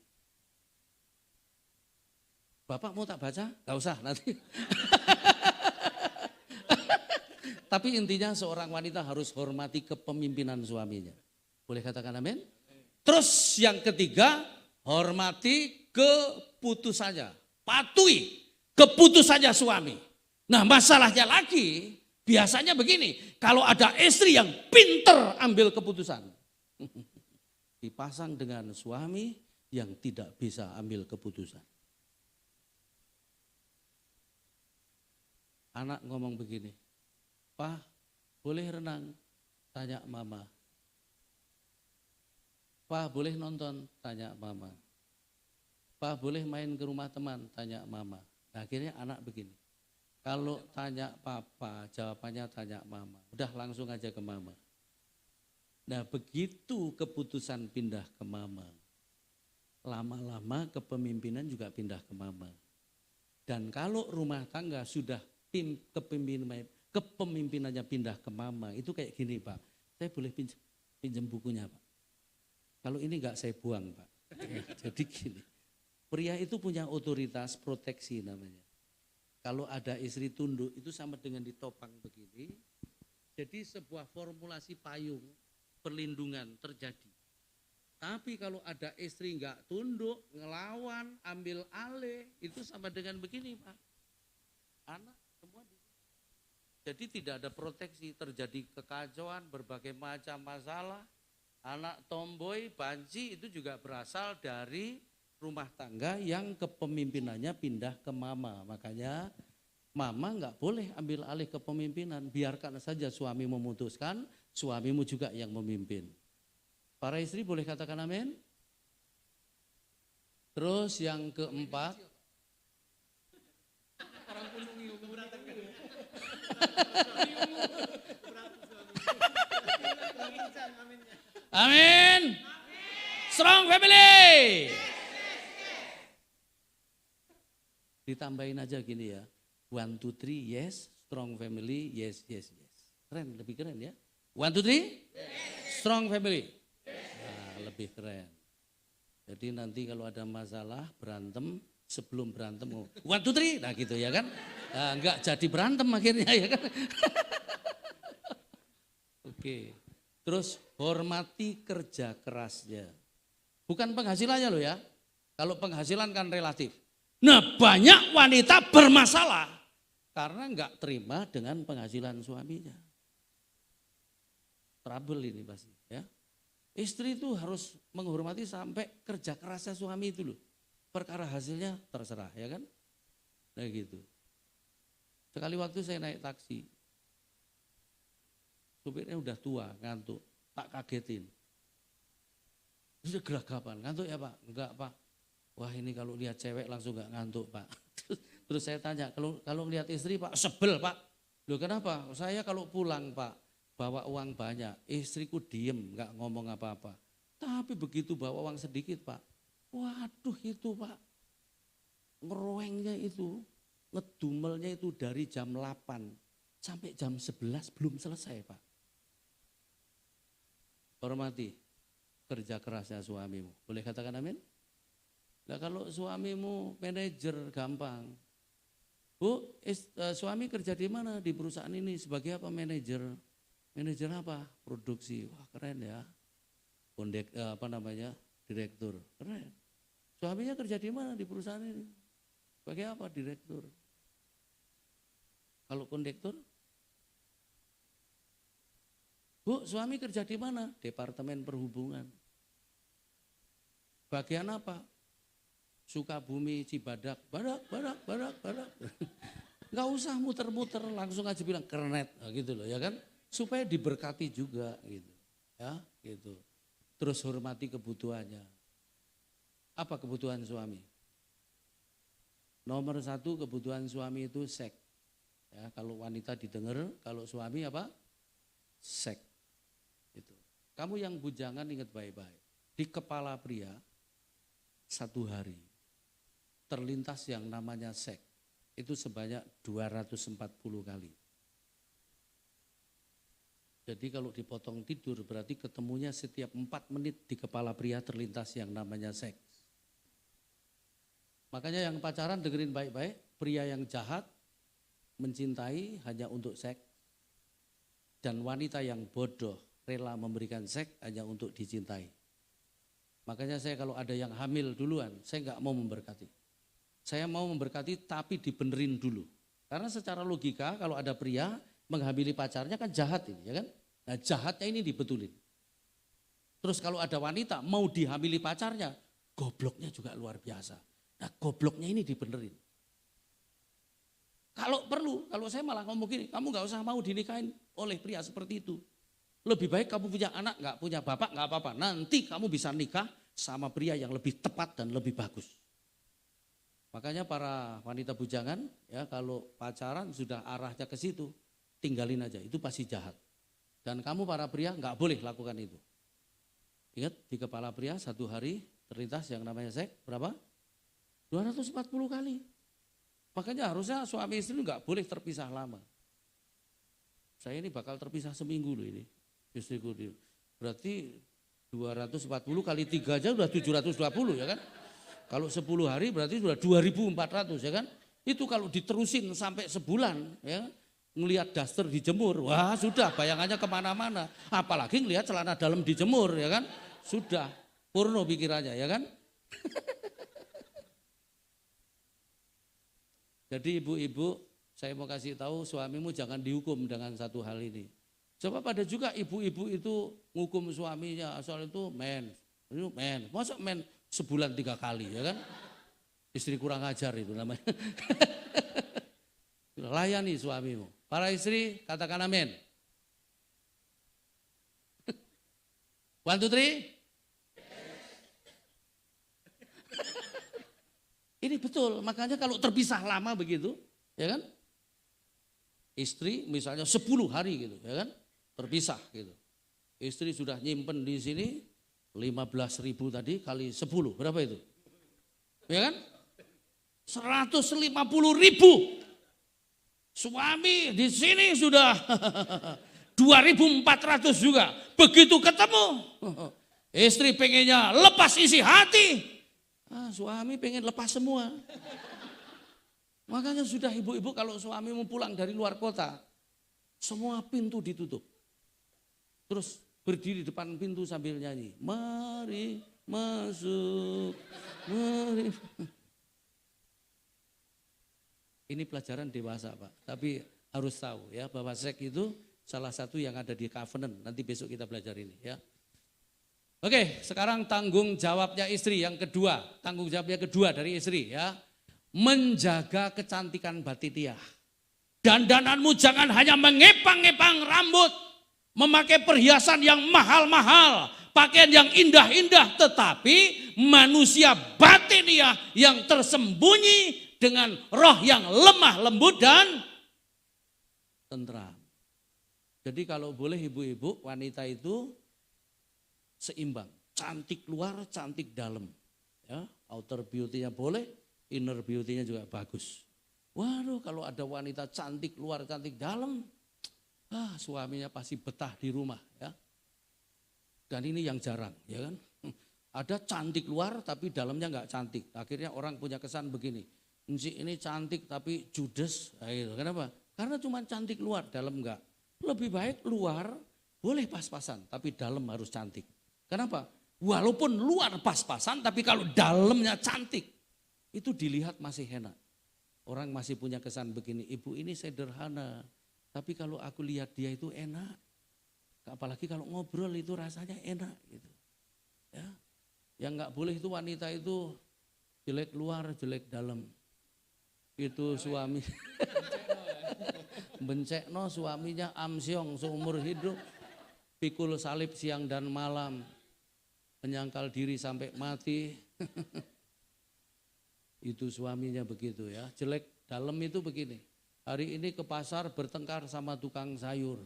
Bapak mau tak baca? Gak usah nanti. Tapi intinya seorang wanita harus hormati kepemimpinan suaminya. Boleh katakan amin? Terus yang ketiga, hormati keputusannya. Patuhi keputusannya suami. Nah masalahnya lagi, biasanya begini, kalau ada istri yang pinter ambil keputusan. Dipasang dengan suami yang tidak bisa ambil keputusan. Anak ngomong begini, "Pak, boleh renang?" Tanya mama. "Pak, boleh nonton?" Tanya mama. "Pak, boleh main ke rumah teman?" Tanya mama. Nah, akhirnya anak begini. Kalau tanya papa, jawabannya tanya mama. Udah langsung aja ke mama. Nah begitu keputusan pindah ke mama. Lama-lama kepemimpinan juga pindah ke mama. Dan kalau rumah tangga sudah kepemimpinannya pindah ke mama. Itu kayak gini Pak. Saya boleh pinjam bukunya Pak. Kalau ini enggak saya buang Pak. Jadi gini. Pria itu punya otoritas proteksi namanya. Kalau ada istri tunduk itu sama dengan ditopang begini. Jadi sebuah formulasi payung perlindungan terjadi. Tapi kalau ada istri enggak tunduk, ngelawan, ambil alih, itu sama dengan begini Pak. Anak semua jadi tidak ada proteksi, terjadi kekacauan, berbagai macam masalah. Anak tomboy, banci itu juga berasal dari rumah tangga yang kepemimpinannya pindah ke mama. Makanya mama enggak boleh ambil alih kepemimpinan. Biarkan saja suami memutuskan, suamimu juga yang memimpin. Para istri boleh katakan amin? Terus yang keempat. Amin. Strong family. Ditambahin aja gini ya. 1, 2, 3, yes. Strong family, yes, yes, yes. Keren, lebih keren ya. 1, 2, 3, yes. Strong family. Nah, lebih keren. Jadi nanti kalau ada masalah, berantem, sebelum berantem, 1, 2, 3, nah gitu ya kan. Nah, enggak jadi berantem akhirnya ya kan. Oke. Terus hormati kerja kerasnya. Bukan penghasilannya loh ya. Kalau penghasilan kan relatif. Nah banyak wanita bermasalah karena enggak terima dengan penghasilan suaminya. Trouble ini pasti ya. Istri itu harus menghormati sampai kerja kerasnya suami itu loh. Perkara hasilnya terserah ya kan. Nah gitu. Sekali waktu saya naik taksi. Supirnya udah tua, ngantuk. Tak kagetin. Sudah geragapan, ngantuk ya Pak? Enggak Pak. Wah ini kalau lihat cewek langsung enggak ngantuk Pak. Terus saya tanya, kalau lihat istri Pak, sebel Pak. Loh kenapa? Saya kalau pulang Pak, bawa uang banyak, istriku diem, enggak ngomong apa-apa. Tapi begitu bawa uang sedikit Pak, waduh itu Pak, ngeroengnya itu, ngedumelnya itu dari jam 8 sampai jam 11 belum selesai Pak. Hormati kerja kerasnya suamimu. Boleh katakan amin? Nah kalau suamimu manajer gampang, Bu, suami kerja di mana? Di perusahaan ini sebagai apa? Manajer. Manajer apa? Produksi. Wah keren ya. Direktur. Keren. Suaminya kerja di mana? Di perusahaan ini. Sebagai apa? Direktur. Kalau kondektur? Bu, suami kerja di mana? Departemen Perhubungan. Bagian apa? Sukabumi, Cibadak, badak. Nggak usah muter-muter, langsung aja bilang kernet, gitu loh ya kan? Supaya diberkati juga gitu, ya gitu. Terus hormati kebutuhannya. Apa kebutuhan suami? Nomor 1 kebutuhan suami itu seks. Ya, kalau wanita didengar, kalau suami apa? Seks. Itu. Kamu yang bujangan ingat baik-baik. Di kepala pria 1 hari terlintas yang namanya seks itu sebanyak 240 kali. Jadi kalau dipotong tidur berarti ketemunya setiap 4 menit di kepala pria terlintas yang namanya seks. Makanya yang pacaran dengerin baik-baik, pria yang jahat mencintai hanya untuk seks dan wanita yang bodoh rela memberikan seks hanya untuk dicintai. Makanya saya kalau ada yang hamil duluan, saya nggak mau memberkati. Saya mau memberkati tapi dibenerin dulu. Karena secara logika kalau ada pria menghamili pacarnya kan jahat ini, ya kan? Nah jahatnya ini dibetulin. Terus kalau ada wanita mau dihamili pacarnya, gobloknya juga luar biasa. Nah gobloknya ini dibenerin. Kalau perlu, kalau saya malah ngomong gini, kamu nggak usah mau dinikahin oleh pria seperti itu. Lebih baik kamu punya anak, nggak punya bapak, nggak apa-apa. Nanti kamu bisa nikah sama pria yang lebih tepat dan lebih bagus. Makanya para wanita bujangan, ya kalau pacaran sudah arahnya ke situ, tinggalin aja, itu pasti jahat. Dan kamu para pria nggak boleh lakukan itu. Ingat di kepala pria 1 hari terlintas yang namanya seks berapa? 240 kali. Makanya harusnya suami istri nggak boleh terpisah lama. Saya ini bakal terpisah seminggu loh ini. Istriku dia. Berarti 240 kali 3 aja udah 720 ya kan. Kalau 10 hari berarti sudah 2400 ya kan. Itu kalau diterusin sampai sebulan ya. Ngelihat daster dijemur, wah sudah bayangannya kemana-mana. Apalagi ngelihat celana dalam dijemur ya kan. Sudah porno pikirannya ya kan. Jadi ibu-ibu, saya mau kasih tahu suamimu jangan dihukum dengan satu hal ini. Coba pada juga ibu-ibu itu ngukum suaminya, soal itu men. Masa men sebulan 3 kali ya kan? Istri kurang ajar itu namanya. Layani suamimu. Para istri katakan amin. 1, 2, 3. Ini betul, makanya kalau terpisah lama begitu, ya kan? Istri misalnya 10 hari gitu, ya kan? Terpisah gitu. Istri sudah nyimpen di sini 15.000 tadi kali 10, berapa itu? Ya kan? 150.000. Suami di sini sudah 2.400 juga. Begitu ketemu, istri pengennya lepas isi hati. Suami pengen lepas semua. Makanya sudah ibu-ibu kalau suamimu pulang dari luar kota, semua pintu ditutup. Terus berdiri depan pintu sambil nyanyi. Mari masuk, mari. Ini pelajaran dewasa Pak, tapi harus tahu ya bahwa seks itu salah satu yang ada di covenant. Nanti besok kita belajar ini ya. Oke, sekarang tanggung jawabnya istri yang kedua. Tanggung jawabnya kedua dari istri ya. Menjaga kecantikan batiniah. Dandananmu jangan hanya mengepang-ngepang rambut. Memakai perhiasan yang mahal-mahal. Pakaian yang indah-indah. Tetapi manusia batiniah yang tersembunyi dengan roh yang lemah, lembut dan tentram. Jadi kalau boleh ibu-ibu, wanita itu seimbang, cantik luar, cantik dalam. Ya, outer beauty-nya boleh, inner beauty-nya juga bagus. Waduh, kalau ada wanita cantik luar, cantik dalam, suaminya pasti betah di rumah, ya. Dan ini yang jarang, ya kan? Ada cantik luar tapi dalamnya nggak cantik. Akhirnya orang punya kesan begini, Encik ini cantik tapi judes. Nah, gitu. Kenapa? Karena cuma cantik luar, dalam enggak. Lebih baik luar boleh pas-pasan, tapi dalam harus cantik. Kenapa? Walaupun luar pas-pasan, tapi kalau dalamnya cantik, itu dilihat masih enak. Orang masih punya kesan begini, ibu ini sederhana, tapi kalau aku lihat dia itu enak. Apalagi kalau ngobrol itu rasanya enak gitu. Ya. Yang enggak boleh itu wanita itu jelek luar, jelek dalam. Itu suami. Bencekno suaminya amsyong seumur hidup. Pikul salib siang dan malam. Menyangkal diri sampai mati. Itu suaminya begitu ya. Jelek dalam itu begini. Hari ini ke pasar bertengkar sama tukang sayur.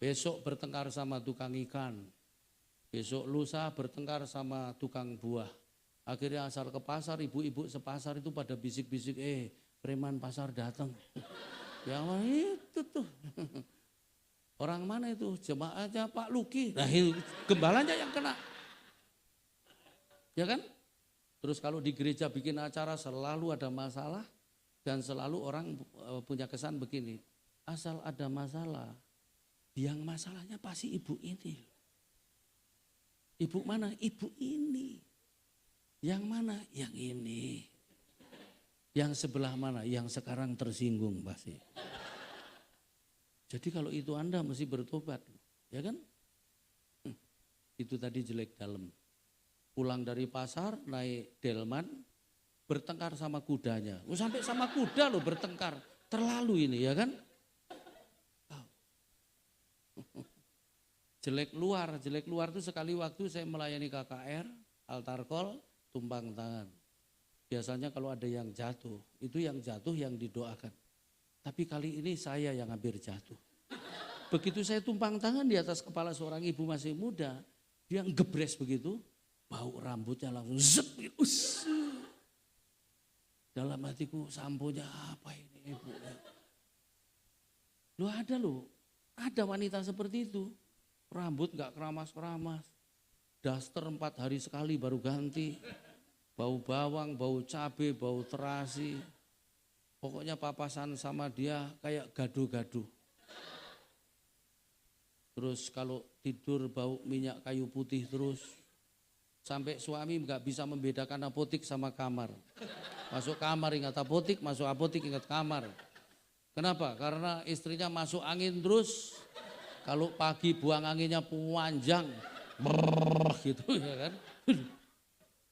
Besok bertengkar sama tukang ikan. Besok lusa bertengkar sama tukang buah. Akhirnya asal ke pasar, ibu-ibu sepasar itu pada bisik-bisik, preman pasar datang. Yang mana itu tuh. Orang mana itu? Jemaatnya Pak Luki. Nah gembalanya yang kena. Ya kan? Terus kalau di gereja bikin acara selalu ada masalah. Dan selalu orang punya kesan begini. Asal ada masalah. Yang masalahnya pasti ibu ini. Ibu mana? Ibu ini. Yang mana? Yang ini. Yang sebelah mana? Yang sekarang tersinggung pasti. Jadi kalau itu Anda mesti bertobat, ya kan? Itu tadi jelek dalam. Pulang dari pasar, naik delman, bertengkar sama kudanya. Sampai sama kuda loh bertengkar. Terlalu ini ya kan? Jelek luar itu sekali waktu saya melayani KKR, altar call, tumpang tangan. Biasanya kalau ada yang jatuh, itu yang jatuh yang didoakan. Tapi kali ini saya yang hampir jatuh. Begitu saya tumpang tangan di atas kepala seorang ibu masih muda, dia gebres begitu, bau rambutnya langsung zep. Dalam hatiku, samponya apa ini ibu? Ada wanita seperti itu. Rambut gak keramas-keramas, daster 4 hari sekali baru ganti, bau bawang, bau cabai, bau terasi. Pokoknya papasan sama dia kayak gaduh-gaduh. Terus kalau tidur bau minyak kayu putih terus. Sampai suami gak bisa membedakan apotik sama kamar. Masuk kamar ingat apotik, masuk apotik ingat kamar. Kenapa? Karena istrinya masuk angin terus. Kalau pagi buang anginnya panjang. Brrrr gitu ya kan.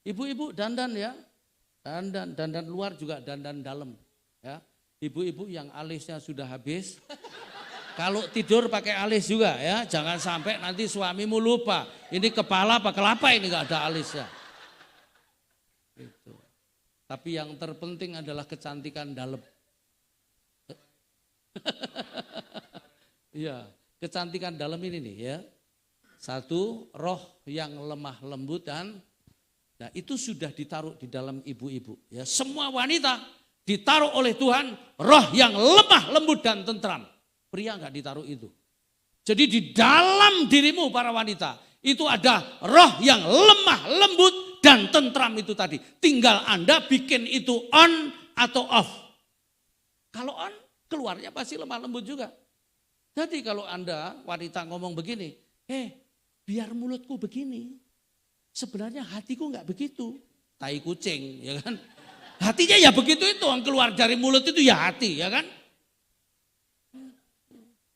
Ibu-ibu dandan ya. Dandan luar juga dandan dalam. Ya, ibu-ibu yang alisnya sudah habis, kalau tidur pakai alis juga ya, jangan sampai nanti suamimu lupa, ini kepala apa kelapa ini gak ada alisnya. Itu. Tapi yang terpenting adalah kecantikan dalam. Iya, kecantikan dalam ini nih ya. Satu, roh yang lemah lembut dan nah itu sudah ditaruh di dalam ibu-ibu ya. Semua wanita ditaruh oleh Tuhan roh yang lemah, lembut dan tentram. Pria enggak ditaruh itu. Jadi di dalam dirimu para wanita itu ada roh yang lemah, lembut dan tentram itu tadi. Tinggal Anda bikin itu on atau off. Kalau on keluarnya pasti lemah lembut juga. Jadi kalau Anda wanita ngomong begini, biar mulutku begini. Sebenarnya hatiku enggak begitu. Tai kucing ya kan. Hatinya ya begitu itu, yang keluar dari mulut itu ya hati, ya kan?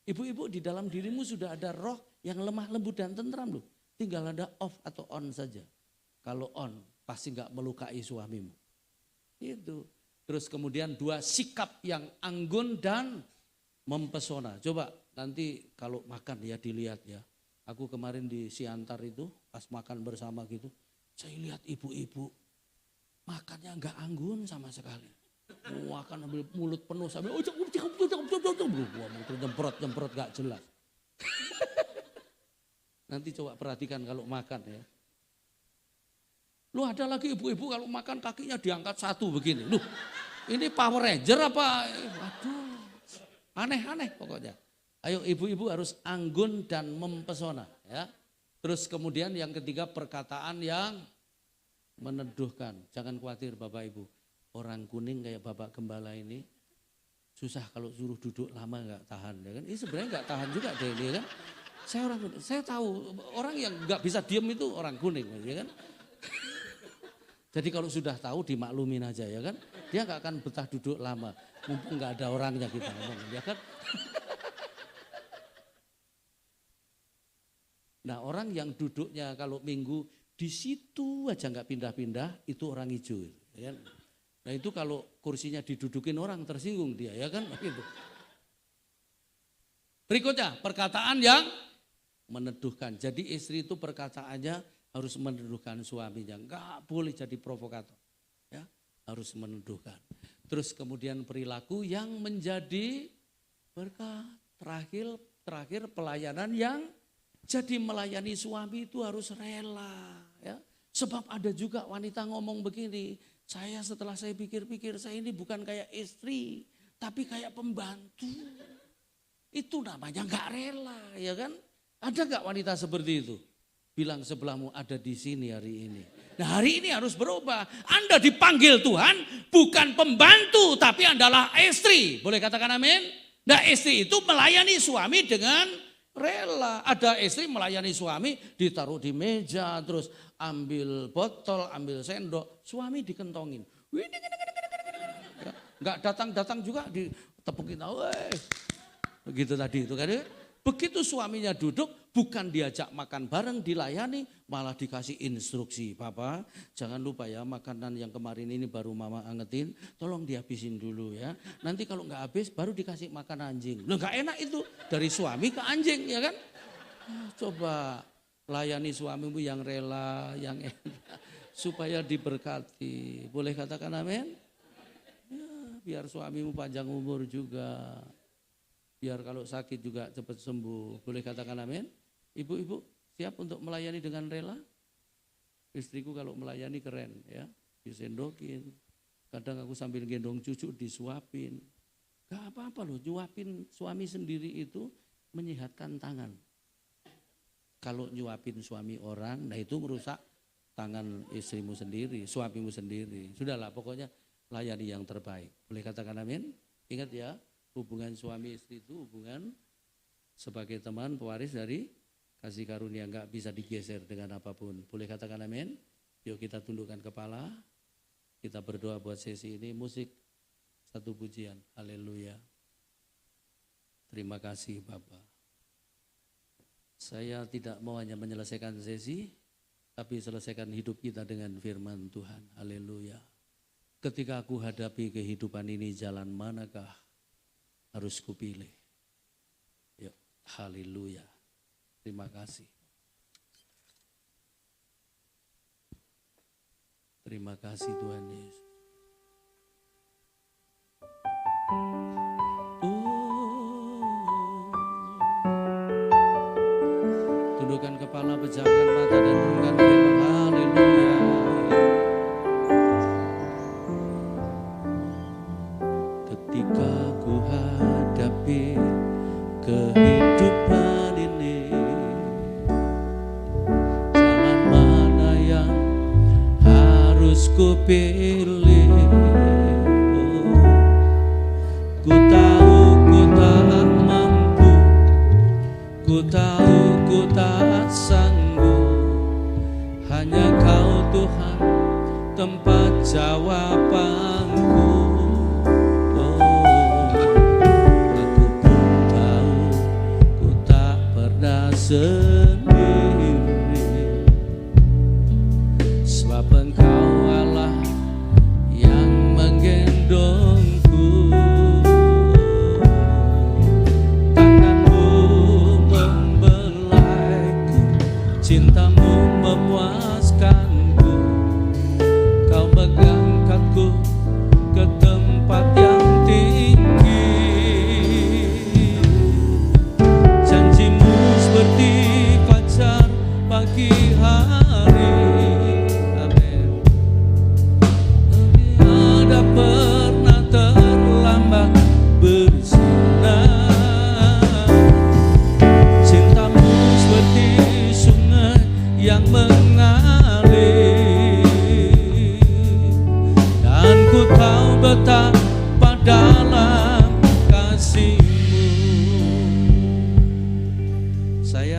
Ibu-ibu di dalam dirimu sudah ada roh yang lemah lembut dan tentram loh. Tinggal ada off atau on saja. Kalau on pasti nggak melukai suamimu. Itu. Terus kemudian 2 sikap yang anggun dan mempesona. Coba nanti kalau makan ya dilihat ya. Aku kemarin di Siantar itu pas makan bersama gitu. Saya lihat ibu-ibu. Makannya enggak anggun sama sekali. Makan ambil mulut penuh sampai nyemprot enggak jelas. Nanti coba perhatikan kalau makan ya. Lu ada lagi ibu-ibu kalau makan kakinya diangkat 1 begini. Loh, ini Power Ranger apa? Waduh. Aneh-aneh pokoknya. Ayo ibu-ibu harus anggun dan mempesona ya. Terus kemudian yang ketiga perkataan yang meneduhkan. Jangan khawatir Bapak Ibu. orang kuning kayak Bapak Gembala ini susah kalau suruh duduk lama nggak tahan ya kan. Ini sebenarnya nggak tahan juga deh ini kan. Saya orang kuning, saya tahu orang yang nggak bisa diem itu orang kuning ya kan. Jadi kalau sudah tahu dimaklumin aja ya kan. Dia nggak akan betah duduk lama. Mumpung nggak ada orangnya kita ngomong ya kan. Nah orang yang duduknya kalau minggu di situ aja nggak pindah-pindah itu orang hijau. Ya kan? Nah itu kalau kursinya didudukin orang tersinggung dia ya kan. Gitu. Berikutnya perkataan yang meneduhkan. Jadi istri itu perkataannya harus meneduhkan suaminya. Nggak boleh jadi provokator. Ya, harus meneduhkan. Terus kemudian perilaku yang menjadi berkat. Terakhir pelayanan yang jadi melayani suami itu harus rela. Ya. Sebab ada juga wanita ngomong begini, setelah saya pikir-pikir saya ini bukan kayak istri, tapi kayak pembantu. Itu namanya nggak rela, ya kan? Ada nggak wanita seperti itu? Bilang sebelahmu ada di sini hari ini. Nah hari ini harus berubah. Anda dipanggil Tuhan bukan pembantu, tapi adalah istri. Boleh katakan amin? Nah istri itu melayani suami dengan rela. Ada istri melayani suami ditaruh di meja, terus ambil botol, ambil sendok, suami dikentongin. Ya, nggak datang-datang juga ditepukin, begitu tadi itu kan. Begitu suaminya duduk, bukan diajak makan bareng, dilayani, malah dikasih instruksi. Papa, jangan lupa ya makanan yang kemarin ini baru mama angetin, tolong dihabisin dulu ya. Nanti kalau nggak habis, baru dikasih makan anjing. Loh nggak enak itu, dari suami ke anjing ya kan. Coba layani suamimu yang rela, yang enak, supaya diberkati. Boleh katakan amin? Ya, biar suamimu panjang umur juga. Biar kalau sakit juga cepat sembuh. Boleh katakan amin? Ibu-ibu siap untuk melayani dengan rela? Istriku kalau melayani keren ya. Disendokin. Kadang aku sambil gendong cucu disuapin. Gak apa-apa loh, nyuapin suami sendiri itu menyehatkan tangan. Kalau nyuapin suami orang, nah itu merusak tangan istrimu sendiri, suamimu sendiri. Sudahlah pokoknya layani yang terbaik. Boleh katakan amin? Ingat ya. Hubungan suami istri itu hubungan sebagai teman pewaris dari kasih karunia, enggak bisa digeser dengan apapun. Boleh katakan amin? Yuk kita tundukkan kepala, kita berdoa buat sesi ini. Musik satu pujian, haleluya. Terima kasih Bapak. Saya tidak mau hanya menyelesaikan sesi, tapi selesaikan hidup kita dengan firman Tuhan, haleluya. Ketika aku hadapi kehidupan ini, jalan manakah harus kupilih? Yuk, haleluya. Terima kasih. Terima kasih Tuhan Yesus. Tundukkan kepala, pejamkan mata dan renungkan firman, haleluya. Ketika ku hadapi kehidupan ini, jalan mana yang harus ku pilih? Ku tahu ku tak mampu, ku tahu ku tak sanggup. Hanya Kau Tuhan tempat jawabanku. Sendiri, sebab Engkau Allah yang menggendongku. Tanganmu membelaiku, cintamu memuaskanku. Kau mengangkatku ke tempat yang tinggi. Seperti fajar pagi hari, amin. Tiada pernah terlambat bersinar. Cintamu seperti sungai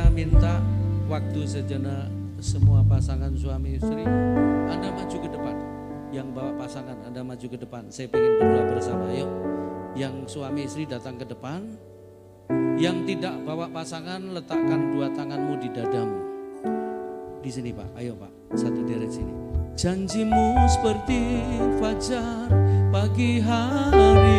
Saya minta waktu sejenak semua pasangan suami istri, Anda maju ke depan. Yang bawa pasangan, Anda maju ke depan. Saya ingin berdoa bersama. Yuk, yang suami istri datang ke depan. Yang tidak bawa pasangan, letakkan dua tanganmu di dadamu. Di sini Pak, ayo Pak, satu deret sini. Janjimu seperti fajar pagi hari,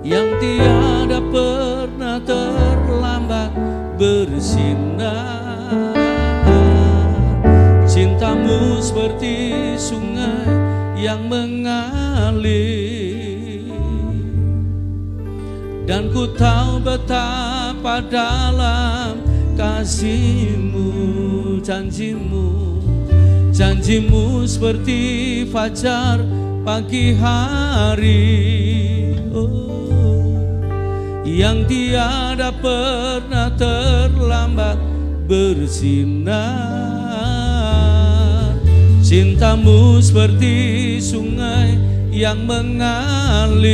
yang tiada pernah terlambat bersinar. Cintamu seperti sungai yang mengalir, dan ku tahu betapa dalam kasihmu. Janjimu seperti fajar pagi hari, yang tiada pernah terlambat bersinar. Cintamu seperti sungai yang mengalir,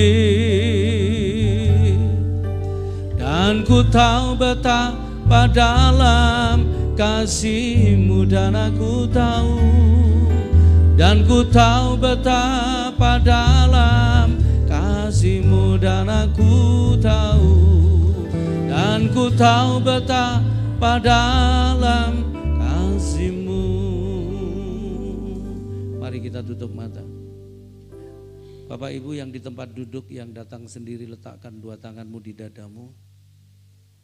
dan ku tahu betapa dalam kasihmu, dan aku tahu betapa dalam kasihmu, dan aku tahu betapa dalam kasihmu. Mari kita tutup mata. Bapak Ibu yang di tempat duduk, yang datang sendiri, letakkan dua tanganmu di dadamu.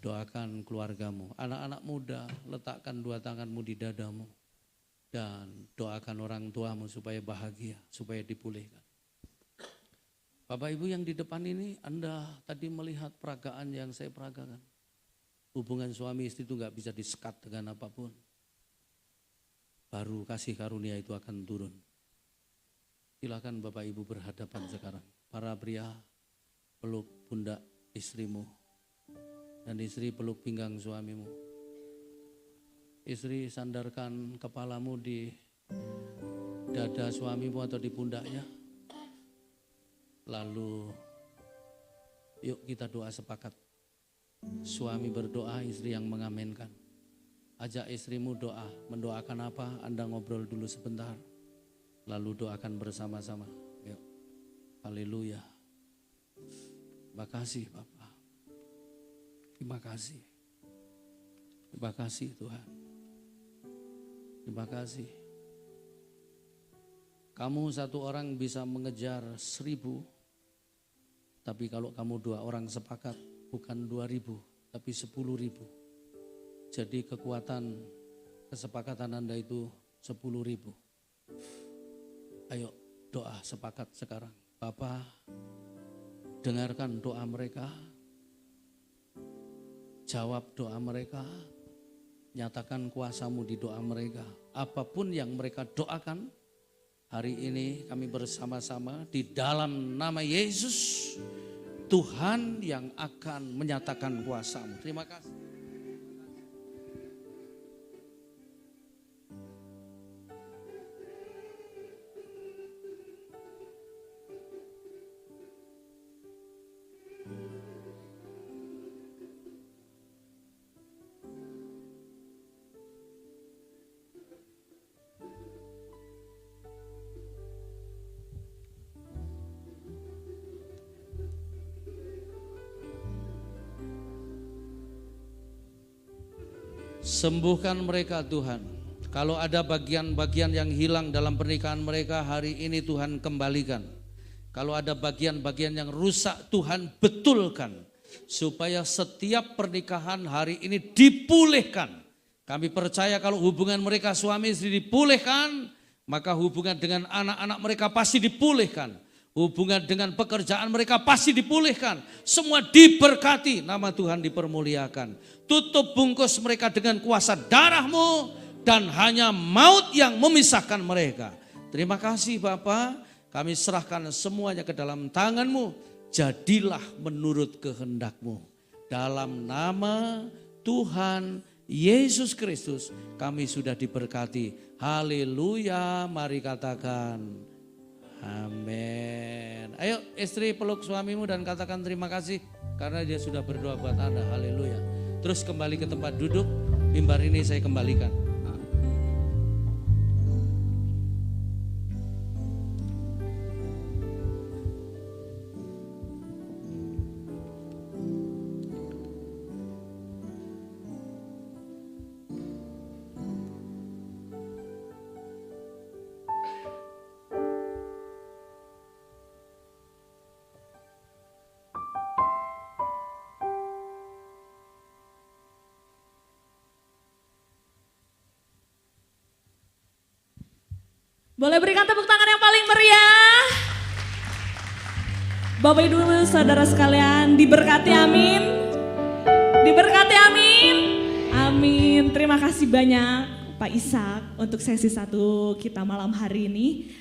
Doakan keluargamu. Anak-anak muda, letakkan dua tanganmu di dadamu. Dan doakan orang tuamu supaya bahagia, supaya dipulihkan. Bapak Ibu yang di depan ini, Anda tadi melihat peragaan yang saya peragakan. Hubungan suami istri itu gak bisa disekat dengan apapun. Baru kasih karunia itu akan turun. Silakan Bapak Ibu berhadapan sekarang. Para pria, peluk pundak istrimu. Dan istri peluk pinggang suamimu. Istri sandarkan kepalamu di dada suamimu atau di pundaknya. Lalu yuk kita doa sepakat. Suami berdoa, istri yang mengamenkan. Ajak istrimu doa, mendoakan apa? Anda ngobrol dulu sebentar. Lalu doakan bersama-sama. Yuk. Haleluya. Terima kasih Bapak. Terima kasih. Terima kasih Tuhan. Terima kasih. Kamu satu orang bisa mengejar 1000. Tapi kalau kamu dua orang sepakat, bukan 2000, tapi 10.000. Jadi kekuatan kesepakatan Anda itu 10.000. Ayo doa sepakat sekarang. Bapa, dengarkan doa mereka. Jawab doa mereka, nyatakan kuasa-Mu di doa mereka. Apapun yang mereka doakan, hari ini kami bersama-sama di dalam nama Yesus, Tuhan yang akan menyatakan kuasa-Mu. Terima kasih. Sembuhkan mereka Tuhan. Kalau ada bagian-bagian yang hilang dalam pernikahan mereka, hari ini Tuhan kembalikan. Kalau ada bagian-bagian yang rusak, Tuhan betulkan. Supaya setiap pernikahan hari ini dipulihkan. Kami percaya kalau hubungan mereka suami istri dipulihkan, maka hubungan dengan anak-anak mereka pasti dipulihkan. Hubungan dengan pekerjaan mereka pasti dipulihkan. Semua diberkati, nama Tuhan dipermuliakan. Tutup bungkus mereka dengan kuasa darah-Mu, dan hanya maut yang memisahkan mereka. Terima kasih Bapa, kami serahkan semuanya ke dalam tangan-Mu. Jadilah menurut kehendak-Mu. Dalam nama Tuhan Yesus Kristus kami sudah diberkati. Haleluya, mari katakan amin. Ayo istri peluk suamimu dan katakan terima kasih. karena dia sudah berdoa buat Anda. Haleluya. Terus kembali ke tempat duduk, mimbar ini saya kembalikan. Boleh berikan tepuk tangan yang paling meriah. Bapak Ibu saudara sekalian diberkati, amin. Diberkati, amin. Amin. Terima kasih banyak Pak Ishak untuk sesi 1 kita malam hari ini.